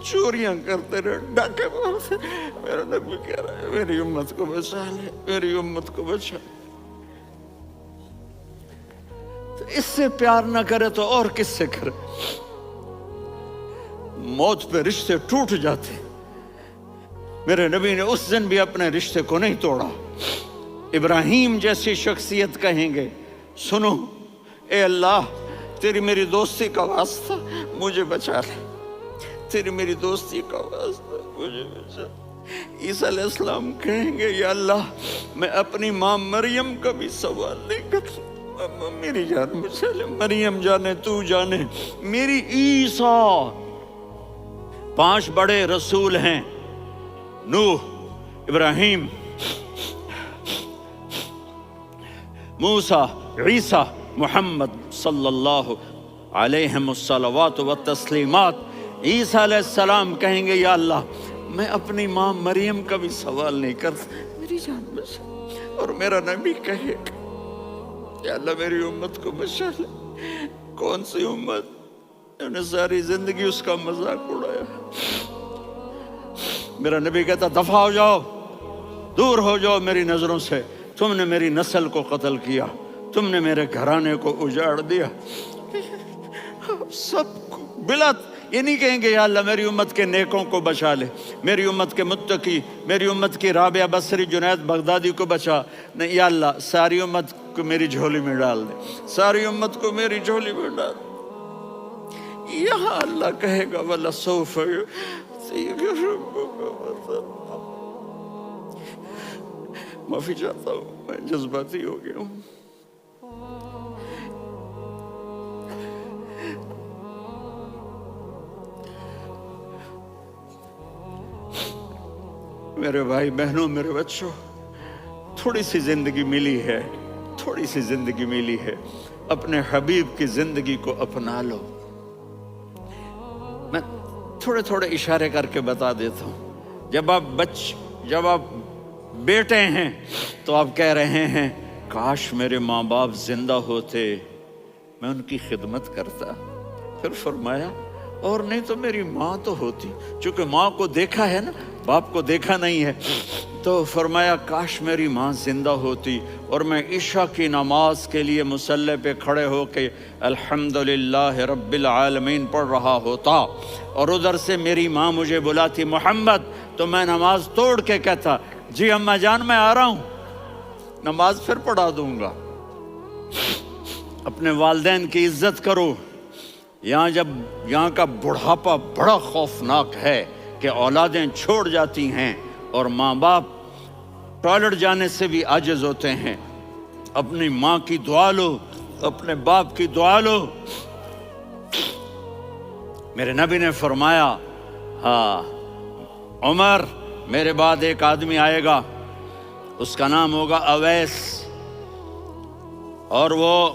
چوریاں کرتے رہے، ڈاکے مارتے. میرا نبی کہہ رہا ہے میری امت کو بچا لے، میری امت کو بچا لے. تو اس سے پیار نہ کرے تو اور کس سے کرے؟ موت پہ رشتے ٹوٹ جاتے. میرے نبی نے اس دن بھی اپنے رشتے کو نہیں توڑا. ابراہیم جیسی شخصیت کہیں گے سنو اے اللہ تیری میری دوستی کا واسطہ مجھے بچا لے، تیری میری دوستی کا واسطہ مجھے بچا. عیسیٰ علیہ السلام کہیں گے یا اللہ میں اپنی ماں مریم کا بھی سوال نہیں کرتا، میری جان بچا لے. مریم جانے تو جانے، میری عیسیٰ. 5 بڑے رسول ہیں، نوح، ابراہیم، موسیٰ، عیسیٰ، محمد صلی اللہ علیہ الصلوات والتسلیمات. عیسیٰ علیہ السلام کہیں گے یا اللہ میں اپنی ماں مریم کا بھی سوال نہیں کرتا، میری جان بچا۔ اور میرا نبی کہے گا یا اللہ میری امت کو بچا لے۔ کون سی امت؟ انہوں نے ساری زندگی اس کا مذاق اڑایا۔ میرا نبی کہتا دفع ہو جاؤ، دور ہو جاؤ میری نظروں سے، تم نے میری نسل کو قتل کیا، تم نے میرے گھرانے کو اجاڑ دیا۔ سب کو بلا یہ نہیں کہیں گے یا اللہ میری امت کے نیکوں کو بچا لے، میری امت کے متقی، میری امت کی رابعہ بصری جنید بغدادی کو بچا، نہیں یا اللہ ساری امت کو میری جھولی میں ڈال دے، ساری امت کو میری جھولی میں ڈال دے۔ یہاں اللہ کہے گا وَلَسَوْفَ يُعْطِيكَ رَبُّكَ۔ معافی چاہتا ہوں، میں جذباتی ہو گیا ہوں۔ میرے بھائی بہنوں، میرے بچوں، تھوڑی سی زندگی ملی ہے، تھوڑی سی زندگی ملی ہے، اپنے حبیب کی زندگی کو اپنا لو۔ میں تھوڑے تھوڑے اشارے کر کے بتا دیتا ہوں۔ جب آپ بیٹے ہیں تو آپ کہہ رہے ہیں کاش میرے ماں باپ زندہ ہوتے، میں ان کی خدمت کرتا۔ پھر فرمایا اور نہیں تو میری ماں تو ہوتی، چونکہ ماں کو دیکھا ہے نا، باپ کو دیکھا نہیں ہے، تو فرمایا کاش میری ماں زندہ ہوتی اور میں عشاء کی نماز کے لیے مصلی پہ کھڑے ہو کے الحمدللہ رب العالمین پڑھ رہا ہوتا، اور ادھر سے میری ماں مجھے بلاتی محمد، تو میں نماز توڑ کے کہتا جی اماں جان میں آ رہا ہوں، نماز پھر پڑھا دوں گا۔ اپنے والدین کی عزت کرو۔ یہاں کا بڑھاپا بڑا خوفناک ہے کہ اولادیں چھوڑ جاتی ہیں اور ماں باپ ٹوائلٹ جانے سے بھی عاجز ہوتے ہیں۔ اپنی ماں کی دعا لو، اپنے باپ کی دعا لو۔ میرے نبی نے فرمایا ہاں عمر میرے بعد ایک آدمی آئے گا، اس کا نام ہوگا اویس، اور وہ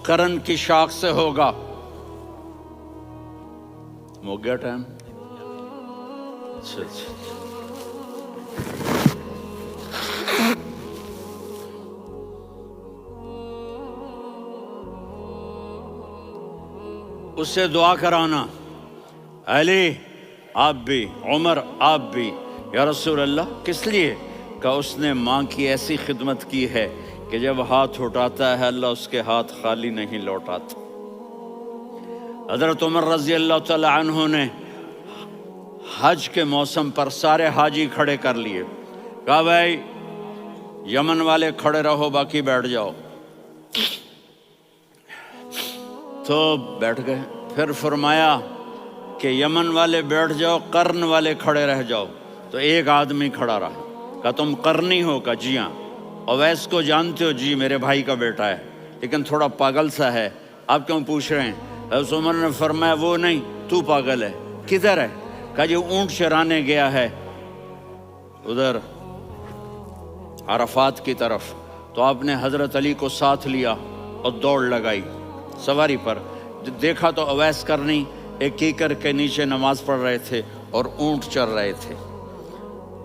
قرن کی شاخ سے ہوگا۔ ہو گیا ٹائم؟ اچھا اس سے دعا کرانا، علی آپ بھی، عمر آپ بھی، یا رسول اللہ کس لیے؟ کہ اس نے ماں کی ایسی خدمت کی ہے کہ جب ہاتھ اٹھاتا ہے اللہ اس کے ہاتھ خالی نہیں لوٹاتا۔ حضرت عمر رضی اللہ تعالی عنہ نے حج کے موسم پر سارے حاجی کھڑے کر لیے، کہا بھائی یمن والے کھڑے رہو باقی بیٹھ جاؤ، تو بیٹھ گئے۔ پھر فرمایا کہ یمن والے بیٹھ جاؤ، قرن والے کھڑے رہ جاؤ، تو ایک آدمی کھڑا رہا۔ کہا تم قرنی ہو؟ کہا جی ہاں۔ اویس کو جانتے ہو؟ جی میرے بھائی کا بیٹا ہے لیکن تھوڑا پاگل سا ہے، آپ کیوں پوچھ رہے ہیں؟ حضرت عمر نے فرمایا وہ نہیں، تو پاگل ہے۔ کدھر ہے؟ کہا جی اونٹ چرانے گیا ہے ادھر عرفات کی طرف۔ تو آپ نے حضرت علی کو ساتھ لیا اور دوڑ لگائی سواری پر۔ دیکھا تو اویس کرنی ایک کیکر کے نیچے نماز پڑھ رہے تھے اور اونٹ چر رہے تھے۔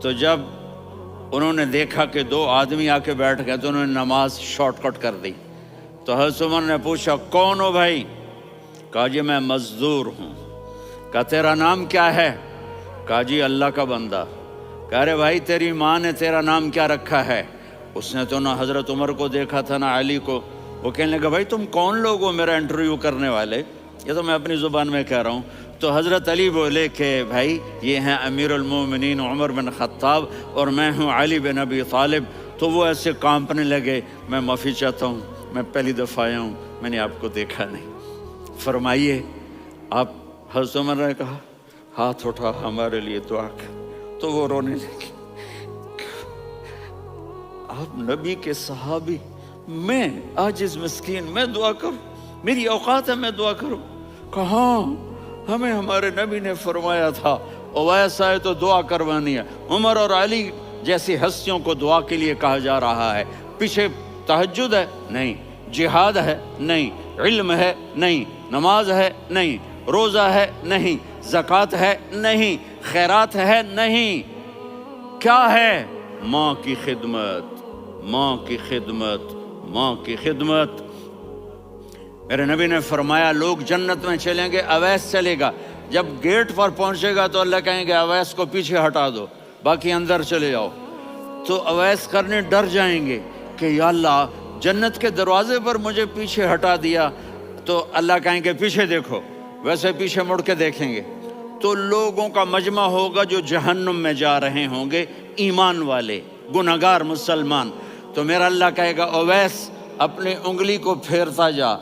تو جب انہوں نے دیکھا کہ دو آدمی آ کے بیٹھ گئے تو انہوں نے نماز شارٹ کٹ کر دی۔ تو حضرت عمر نے پوچھا کون ہو بھائی؟ کہا جی میں مزدور ہوں۔ کہا تیرا نام کیا ہے؟ کہا جی اللہ کا بندہ۔ کہا رے بھائی تیری ماں نے تیرا نام کیا رکھا ہے؟ اس نے تو نہ حضرت عمر کو دیکھا تھا نہ علی کو۔ وہ کہنے لگا بھائی تم کون لوگ ہو میرا انٹرویو کرنے والے؟ یہ تو میں اپنی زبان میں کہہ رہا ہوں۔ تو حضرت علی بولے کہ بھائی یہ ہیں امیر المومنین عمر بن خطاب اور میں ہوں علی بن ابی طالب۔ تو وہ ایسے کانپنے لگے، میں معافی چاہتا ہوں، میں پہلی دفعہ آیا ہوں، میں نے آپ کو دیکھا نہیں، فرمائیے آپ۔ حضرت عمر نے کہا ہاتھ اٹھا ہمارے لیے دعا کر۔ تو وہ رونے لگے۔ آپ نبی کے صحابی، میں عاجز مسکین میں دعا کروں؟ میری اوقات ہے میں دعا کروں؟ کہاں، ہمیں ہمارے نبی نے فرمایا تھا اویس آئے تو دعا کروانی ہے۔ عمر اور علی جیسی ہستیوں کو دعا کے لیے کہا جا رہا ہے۔ پیچھے تہجد ہے؟ نہیں۔ جہاد ہے؟ نہیں۔ علم ہے؟ نہیں۔ نماز ہے؟ نہیں۔ روزہ ہے؟ نہیں۔ زکوٰۃ ہے نہیں، خیرات ہے نہیں، کیا ہے؟ ماں کی خدمت، ماں کی خدمت، ماں کی خدمت۔ میرے نبی نے فرمایا لوگ جنت میں چلیں گے، اویس چلے گا، جب گیٹ پر پہنچے گا تو اللہ کہیں گے اویس کو پیچھے ہٹا دو، باقی اندر چلے جاؤ۔ تو اویس کرنے ڈر جائیں گے کہ یا اللہ جنت کے دروازے پر مجھے پیچھے ہٹا دیا، تو اللہ کہیں گے پیچھے دیکھو، ویسے پیچھے مڑ کے دیکھیں گے تو لوگوں کا مجمع ہوگا جو جہنم میں جا رہے ہوں گے، ایمان والے، گنہگار مسلمان۔ تو میرا اللہ کہے گا اویس اپنی انگلی کو پھیرتا جا،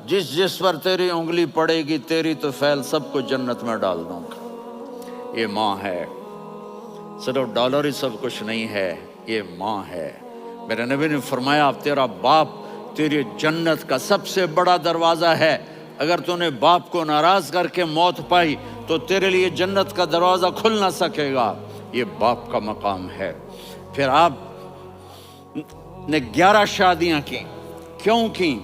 جس جس پر تیری انگلی پڑے گی تیری تو فیل سب کو جنت میں ڈال دوں گا۔ یہ ماں ہے، صرف ڈالر ہی سب کچھ نہیں ہے، یہ ماں ہے۔ میرے نبی نے فرمایا تیرا باپ تیری جنت کا سب سے بڑا دروازہ ہے، اگر تو نے باپ کو ناراض کر کے موت پائی تو تیرے لیے جنت کا دروازہ کھل نہ سکے گا، یہ باپ کا مقام ہے۔ پھر آپ نے 11 شادیاں کی، کیوں کی؟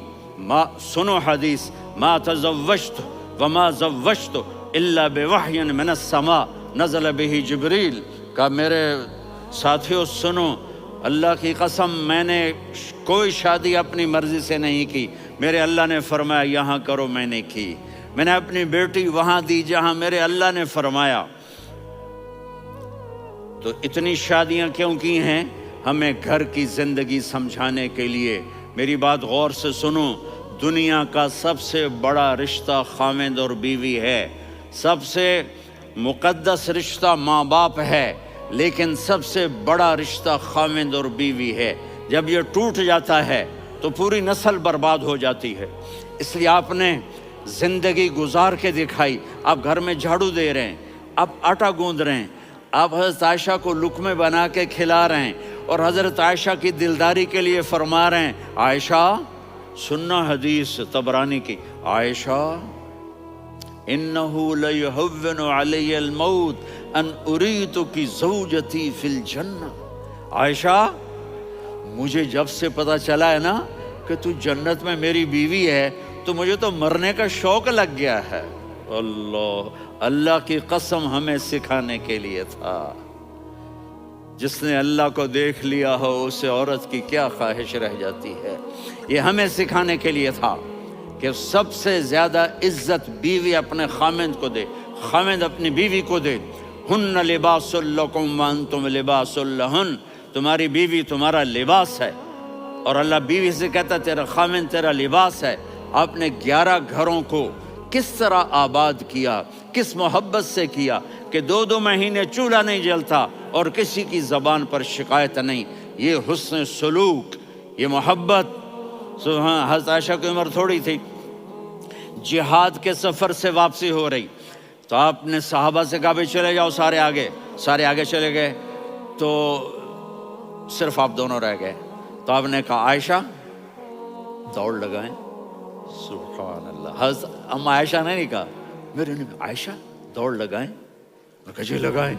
سنو حدیث، ما تزوجت وما زوجت الا بوحی من السماء نزل به جبریل، کہ میرے ساتھیوں سنو، اللہ کی قسم میں نے کوئی شادی اپنی مرضی سے نہیں کی، میرے اللہ نے فرمایا یہاں کرو، میں نے کی۔ میں نے اپنی بیٹی وہاں دی جہاں میرے اللہ نے فرمایا۔ تو اتنی شادیاں کیوں کی ہیں؟ ہمیں گھر کی زندگی سمجھانے کے لیے۔ میری بات غور سے سنو، دنیا کا سب سے بڑا رشتہ خاوند اور بیوی ہے، سب سے مقدس رشتہ ماں باپ ہے، لیکن سب سے بڑا رشتہ خاوند اور بیوی ہے۔ جب یہ ٹوٹ جاتا ہے تو پوری نسل برباد ہو جاتی ہے۔ اس لیے آپ نے زندگی گزار کے دکھائی۔ آپ گھر میں جھاڑو دے رہے ہیں، آپ آٹا گوندھ رہے ہیں، آپ حضرت عائشہ کو لقمے بنا کے کھلا رہے ہیں، اور حضرت عائشہ کی دلداری کے لیے فرما رہے ہیں عائشہ، سننا حدیث طبرانی کی، عائشہ انہو لیہون علی الموت ان اریتکی زوجتی فی الجنہ۔ عائشہ مجھے جب سے پتا چلا ہے نا کہ تو جنت میں میری بیوی ہے تو مجھے تو مرنے کا شوق لگ گیا ہے۔ اللہ کی قسم ہمیں سکھانے کے لیے تھا۔ جس نے اللہ کو دیکھ لیا ہو اسے عورت کی کیا خواہش رہ جاتی ہے۔ یہ ہمیں سکھانے کے لیے تھا کہ سب سے زیادہ عزت بیوی اپنے خاوند کو دے، خاوند اپنی بیوی کو دے۔ ہن لباس لکم وانتم لباس لہن، تمہاری بیوی تمہارا لباس ہے، اور اللہ بیوی سے کہتا تیرا خاوند تیرا لباس ہے۔ آپ نے 11 گھروں کو کس طرح آباد کیا، کس محبت سے کیا کہ 2 مہینے چولہا نہیں جلتا اور کسی کی زبان پر شکایت نہیں۔ یہ حسن سلوک، یہ محبت۔ حضرت عائشہ کی عمر تھوڑی تھی، جہاد کے سفر سے واپسی ہو رہی، تو آپ نے صحابہ سے کہا بھی چلے جاؤ سارے آگے چلے گئے، تو صرف آپ دونوں رہ گئے۔ تو آپ نے کہا عائشہ دوڑ لگائیں۔ سبحان اللہ، حضرت اما عائشہ نے نہیں کہا، میرے نے کہا عائشہ دوڑ لگائیں، میں کہا جی لگائیں۔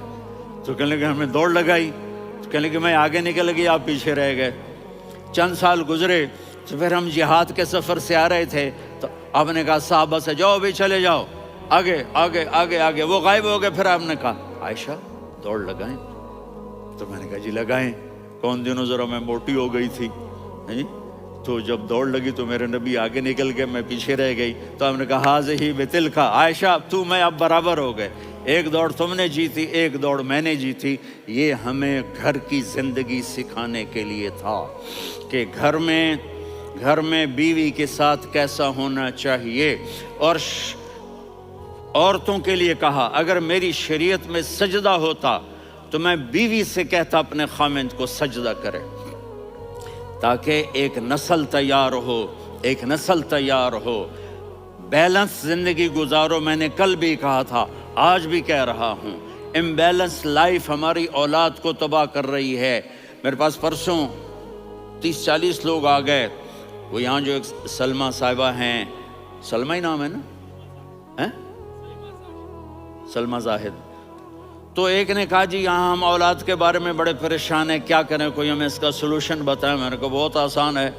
تو کہنے لگے ہمیں دوڑ لگائی، تو کہنے لگے میں آگے نکل گئی آپ پیچھے رہ گئے۔ چند سال گزرے تو پھر ہم جہاد کے سفر سے آ رہے تھے، تو آپ نے کہا صحابہ سے جاؤ بھی چلے جاؤ آگے آگے آگے آگے، وہ غائب ہو گئے۔ پھر آپ نے کہا عائشہ دوڑ لگائیں، تو میں نے کہا جی لگائیں۔ کون دنوں ذرا میں موٹی ہو گئی تھی، تو جب دوڑ لگی تو میرے نبی آگے نکل گئے، میں پیچھے رہ گئی۔ تو ہم نے کہا ہاذہ بتلک، عائشہ تو میں اب برابر ہو گئے، ایک دوڑ تم نے جیتی ایک دوڑ میں نے جیتی۔ یہ ہمیں گھر کی زندگی سکھانے کے لیے تھا کہ گھر میں بیوی کے ساتھ کیسا ہونا چاہیے۔ اور عورتوں کے لیے کہا اگر میری شریعت میں سجدہ ہوتا تو میں بیوی سے کہتا اپنے خاوند کو سجدہ کرے، تاکہ ایک نسل تیار ہو، بیلنس زندگی گزارو۔ میں نے کل بھی کہا تھا، آج بھی کہہ رہا ہوں، امبیلنس لائف ہماری اولاد کو تباہ کر رہی ہے۔ میرے پاس پرسوں 30-40 لوگ آ گئے، وہ یہاں جو ایک سلمہ صاحبہ ہیں، سلمہ ہی نام ہے نا، سلمہ زاہد، تو ایک نے کہا جی یہاں ہم اولاد کے بارے میں بڑے پریشان ہیں، کیا کریں، کوئی ہمیں اس کا سلوشن بتائیں۔ میں نے کہا بہت آسان ہے،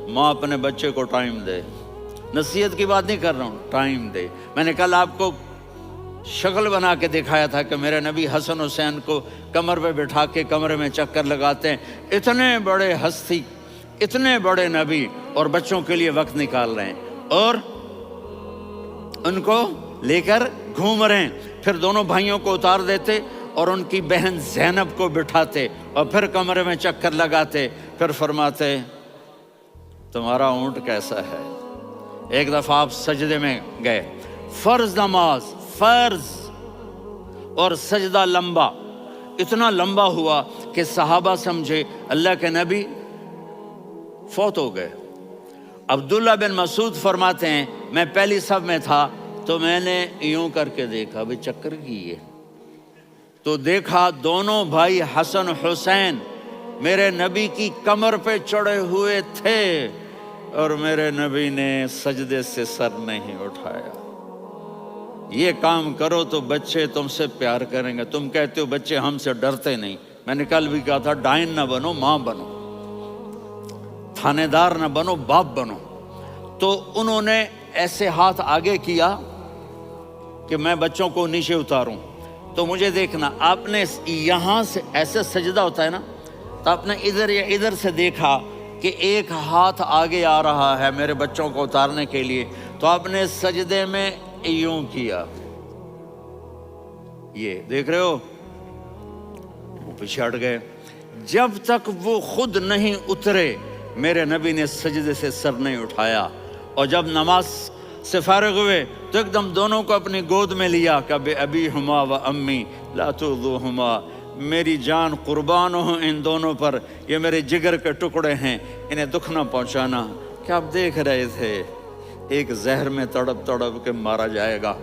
ماں اپنے بچے کو ٹائم دے، نصیحت کی بات نہیں کر رہا ہوں، ٹائم دے۔ میں نے کل آپ کو شکل بنا کے دکھایا تھا کہ میرے نبی حسن حسین کو کمر پہ بٹھا کے کمرے میں چکر لگاتے ہیں. اتنے بڑے ہستی، اتنے بڑے نبی، اور بچوں کے لیے وقت نکال رہے ہیں اور ان کو لے کر گھوم رہے ہیں. پھر دونوں بھائیوں کو اتار دیتے اور ان کی بہن زینب کو بٹھاتے اور پھر کمرے میں چکر لگاتے. پھر فرماتے تمہارا اونٹ کیسا ہے. ایک دفعہ آپ سجدے میں گئے، فرض نماز، فرض، اور سجدہ لمبا، اتنا لمبا ہوا کہ صحابہ سمجھے اللہ کے نبی فوت ہو گئے. عبداللہ بن مسعود فرماتے ہیں میں پہلی صف میں تھا تو میں نے یوں کر کے دیکھا، بھی چکر کیے تو دیکھا دونوں بھائی حسن حسین میرے نبی کی کمر پہ چڑھے ہوئے تھے اور میرے نبی نے سجدے سے سر نہیں اٹھایا. یہ کام کرو تو بچے تم سے پیار کریں گے. تم کہتے ہو بچے ہم سے ڈرتے نہیں. میں نے کل بھی کہا تھا ڈائن نہ بنو، ماں بنو، تھانے دار نہ بنو، باپ بنو. تو انہوں نے ایسے ہاتھ آگے کیا کہ میں بچوں کو نیچے اتاروں. تو مجھے دیکھنا، آپ نے یہاں سے ایسے سجدہ ہوتا ہے نا، تو آپ نے ادھر یا ادھر سے دیکھا کہ ایک ہاتھ آگے آ رہا ہے میرے بچوں کو اتارنے کے لیے، تو آپ نے سجدے میں یوں کیا. یہ دیکھ رہے ہو، وہ پیچھے ہٹ گئے. جب تک وہ خود نہیں اترے میرے نبی نے سجدے سے سر نہیں اٹھایا. اور جب نماز سے فارغ ہوئے تو ایک دم دونوں کو اپنی گود میں لیا کہ بے ابی ہما و امی لا تؤذوہما، میری جان قربان ہو ان دونوں پر، یہ میرے جگر کے ٹکڑے ہیں، انہیں دکھ نہ پہنچانا. کیا آپ دیکھ رہے تھے ایک زہر میں تڑپ تڑپ کے مارا جائے گا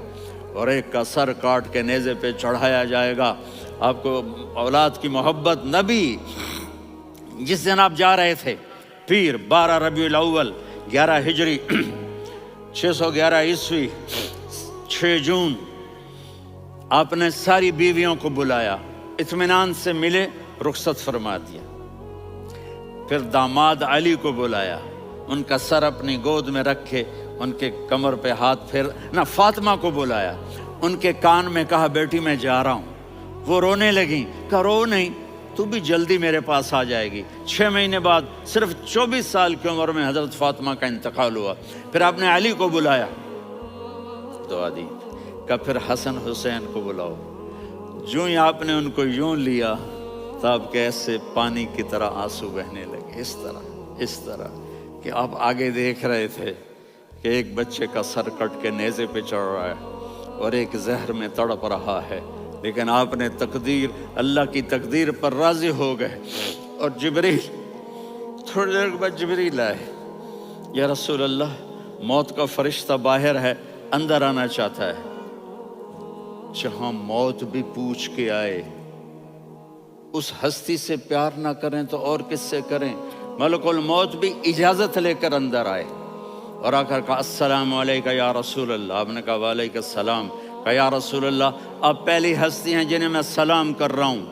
اور ایک کا سر کاٹ کے نیزے پہ چڑھایا جائے گا. آپ کو اولاد کی محبت. نبی جس دن آپ جا رہے تھے پیر 12 ربیع الاول 11 ہجری 611 عیسوی 6 جون، آپ نے ساری بیویوں کو بلایا، اطمینان سے ملے، رخصت فرما دیا. پھر داماد علی کو بلایا، ان کا سر اپنی گود میں رکھے، ان کے کمر پہ ہاتھ پھیر نہ. فاطمہ کو بلایا، ان کے کان میں کہا بیٹی میں جا رہا ہوں. وہ رونے لگیں، کہا رو نہیں، تو بھی جلدی میرے پاس آ جائے گی. 6 مہینے بعد صرف 24 سال کی عمر میں حضرت فاطمہ کا انتقال ہوا. پھر آپ نے علی کو بلایا، دعا دی، کہا پھر حسن حسین کو بلاؤ. جو ہی آپ نے ان کو یوں لیا تو آپ کے ایسے پانی کی طرح آنسو بہنے لگے. اس طرح کہ آپ آگے دیکھ رہے تھے کہ ایک بچے کا سر کٹ کے نیزے پہ چڑھ رہا ہے اور ایک زہر میں تڑپ رہا ہے، لیکن آپ نے تقدیر، اللہ کی تقدیر پر راضی ہو گئے. اور جبریل تھوڑی دیر کے بعد جبریل آئے، یا رسول اللہ موت کا فرشتہ باہر ہے، اندر آنا چاہتا ہے. جہاں موت بھی پوچھ کے آئے، اس ہستی سے پیار نہ کریں تو اور کس سے کریں. ملک الموت بھی اجازت لے کر اندر آئے اور آ کر کہا السلام علیکہ یا رسول اللہ. آپ نے کہا وعلیکم السلام. کہا یا رسول اللہ آپ پہلی ہستی ہیں جنہیں میں سلام کر رہا ہوں.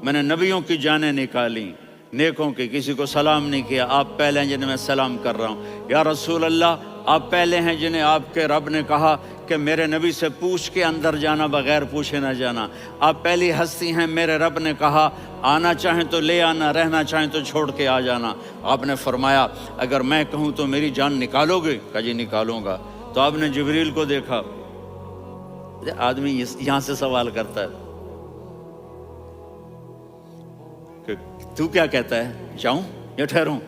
میں نے نبیوں کی جانیں نکالی، نیکوں کی، کسی کو سلام نہیں کیا. آپ پہلے ہیں جنہیں میں سلام کر رہا ہوں. یا رسول اللہ آپ پہلے ہیں جنہیں آپ کے رب نے کہا کہ میرے نبی سے پوچھ کے اندر جانا، بغیر پوچھے نہ جانا. آپ پہلی ہستی ہیں میرے رب نے کہا آنا چاہیں تو لے آنا، رہنا چاہیں تو چھوڑ کے آ جانا. آپ نے فرمایا اگر میں کہوں تو میری جان نکالو گے؟ کہا جی نکالوں گا. تو آپ نے جبریل کو دیکھا. آدمی یہاں سے سوال کرتا ہے کہ تو کیا کہتا ہے، جاؤں یا ٹھہروں؟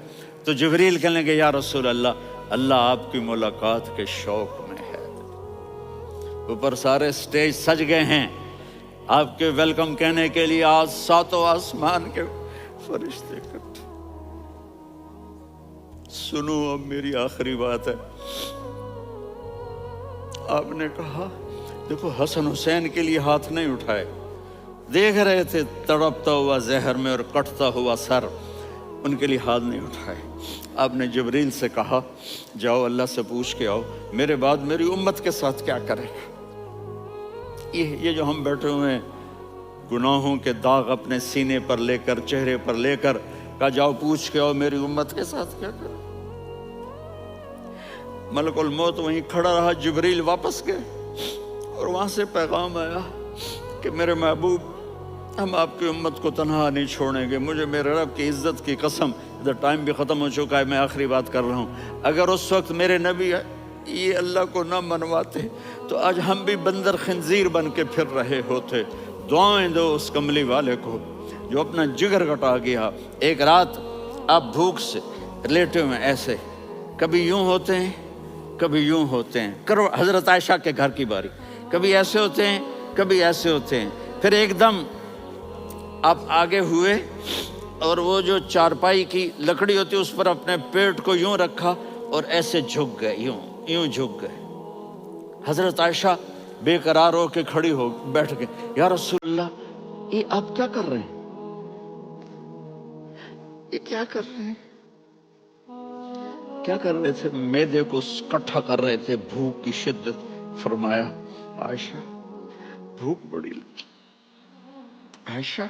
تو جبریل کہنے لگے یا رسول اللہ اللہ آپ کی ملاقات کے شوق میں ہے. اوپر سارے سٹیج سج گئے ہیں آپ کے ویلکم کہنے کے لیے. آج 7 آسمان کے فرشتے اکٹھے. سنو اب میری آخری بات ہے. آپ نے کہا دیکھو حسن حسین کے لیے ہاتھ نہیں اٹھائے، دیکھ رہے تھے تڑپتا ہوا زہر میں اور کٹتا ہوا سر، ان کے لیے ہاتھ نہیں اٹھائے. آپ نے جبریل سے کہا جاؤ اللہ سے پوچھ کے آؤ میرے بعد میری امت کے ساتھ کیا کرے گا. یہ جو ہم بیٹھے ہوئے ہیں گناہوں کے داغ اپنے سینے پر لے کر، چہرے پر لے کر، کہا جاؤ پوچھ کے آؤ میری امت کے ساتھ کیا کرے. ملک الموت وہیں کھڑا رہا. جبریل واپس گئے. اور وہاں سے پیغام آیا کہ میرے محبوب ہم آپ کی امت کو تنہا نہیں چھوڑیں گے، مجھے میرے رب کی عزت کی قسم، ادھر ٹائم بھی ختم ہو چکا ہے، میں آخری بات کر رہا ہوں، اگر اس وقت میرے نبی یہ اللہ کو نہ منواتے تو آج ہم بھی بندر خنزیر بن کے پھر رہے ہوتے۔ دعائیں دو اس کملی والے کو جو اپنا جگر کٹا گیا۔ ایک رات آپ بھوک سے لیٹے ہوئے ایسے، کبھی یوں ہوتے ہیں کبھی یوں ہوتے ہیں، کرو حضرت عائشہ کے گھر کی باری، کبھی ایسے ہوتے ہیں کبھی ایسے ہوتے ہیں، پھر ایک دم آپ آگے ہوئے اور وہ جو چارپائی کی لکڑی ہوتی اس پر اپنے پیٹ کو یوں رکھا اور ایسے جھک گئے، یوں جھک گئے۔ حضرت عائشہ بے قرار ہو کے کھڑی ہو بیٹھ گئے، یا رسول اللہ یہ آپ کیا کر رہے ہیں؟ یہ کیا کر رہے ہیں؟ کیا کر رہے تھے؟ معدے کو کٹھا کر رہے تھے، بھوک کی شدت۔ فرمایا عائشہ بھوک بڑی لگی، عائشہ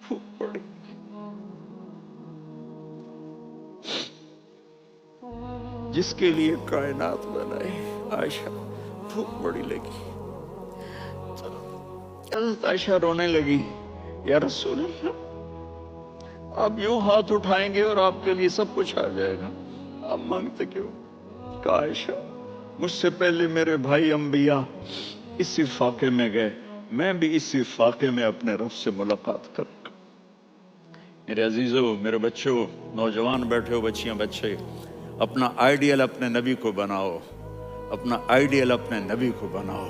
بھوک بڑی، جس کے لیے کائنات بنائے، عائشہ بھوک بڑی لگی۔ حضرت عائشہ رونے لگی، یا رسول اللہ آپ یوں ہاتھ اٹھائیں گے اور آپ کے لیے سب کچھ آ جائے گا، آپ مانگتے کیوں؟ کہا عائشہ مجھ سے پہلے میرے بھائی انبیاء اسی فاقے میں گئے، میں بھی اسی فاقے میں اپنے رب سے ملاقات کروں گا۔ میرے عزیزو، میرے بچوں، نوجوان بیٹھے ہو، بچیاں بچے، اپنا آئیڈیل اپنے نبی کو بناؤ، اپنا آئیڈیل اپنے نبی کو بناؤ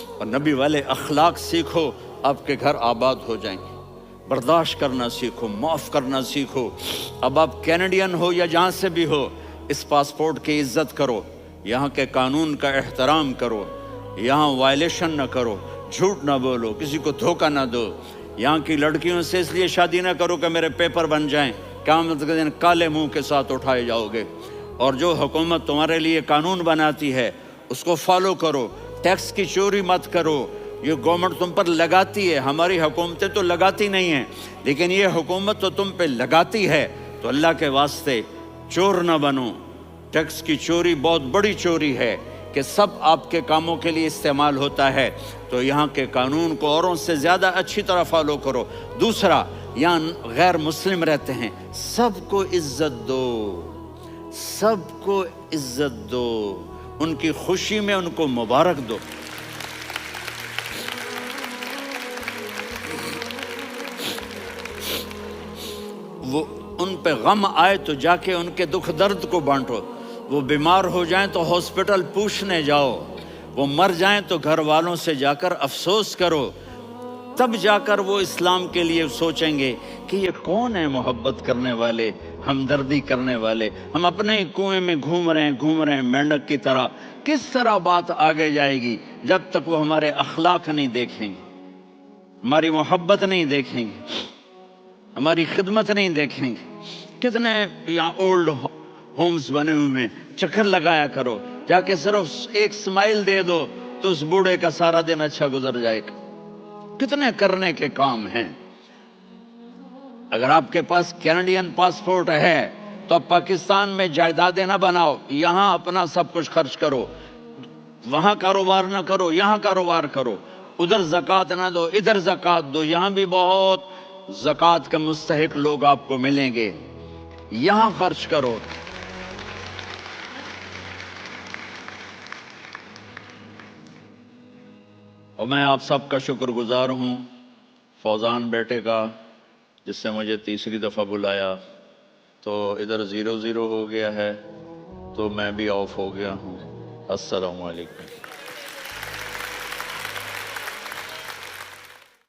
اور نبی والے اخلاق سیکھو، آپ کے گھر آباد ہو جائیں گے۔ برداشت کرنا سیکھو، معاف کرنا سیکھو۔ اب آپ کینیڈین ہو یا جہاں سے بھی ہو، اس پاسپورٹ کی عزت کرو، یہاں کے قانون کا احترام کرو، یہاں وائلیشن نہ کرو، جھوٹ نہ بولو، کسی کو دھوکہ نہ دو، یہاں کی لڑکیوں سے اس لیے شادی نہ کرو کہ میرے پیپر بن جائیں، قیامت کے دن کالے منہ کے ساتھ اٹھائے جاؤ گے۔ اور جو حکومت تمہارے لیے قانون بناتی ہے اس کو فالو کرو، ٹیکس کی چوری مت کرو، یہ گورنمنٹ تم پر لگاتی ہے، ہماری حکومتیں تو لگاتی نہیں ہیں لیکن یہ حکومت تو تم پہ لگاتی ہے، تو اللہ کے واسطے چور نہ بنو۔ ٹیکس کی چوری بہت بڑی چوری ہے کہ سب آپ کے کاموں کے لیے استعمال ہوتا ہے، تو یہاں کے قانون کو اوروں سے زیادہ اچھی طرح فالو کرو۔ دوسرا، یہاں غیر مسلم رہتے ہیں، سب کو عزت دو، سب کو عزت دو، ان کی خوشی میں ان کو مبارک دو۔ وہ ان پہ غم آئے تو جا کے ان کے دکھ درد کو بانٹو، وہ بیمار ہو جائیں تو ہاسپٹل پوچھنے جاؤ، وہ مر جائیں تو گھر والوں سے جا کر افسوس کرو، تب جا کر وہ اسلام کے لیے سوچیں گے کہ یہ کون ہے محبت کرنے والے، ہمدردی کرنے والے۔ ہم اپنے ہی کنویں میں گھوم رہے ہیں مینڈک کی طرح، کس طرح بات آگے جائے گی جب تک وہ ہمارے اخلاق نہیں دیکھیں گے، ہماری محبت نہیں دیکھیں گے، ہماری خدمت نہیں دیکھیں گے۔ کتنے یہاں اولڈ ہومز بنے ہوئے ہیں، چکر لگایا کرو، جا کے صرف ایک سمائل دے دو تو اس بوڑھے کا سارا دن اچھا گزر جائے گا۔ کتنے کرنے کے کام ہیں۔ اگر آپ کے پاس کینیڈین پاسپورٹ ہے تو اب پاکستان میں جائیدادیں نہ بناؤ، یہاں اپنا سب کچھ خرچ کرو، وہاں کاروبار نہ کرو، یہاں کاروبار کرو، ادھر زکوٰۃ نہ دو، ادھر زکوٰۃ دو، یہاں بھی بہت زکوٰۃ کے مستحق لوگ آپ کو ملیں گے، یہاں خرچ کرو۔ اور میں آپ سب کا شکر گزار ہوں، فوزان بیٹے کا، جس سے مجھے تیسری دفعہ بلایا، تو ادھر 0-0 ہو گیا ہے تو میں بھی آف ہو گیا ہوں۔ السلام علیکم۔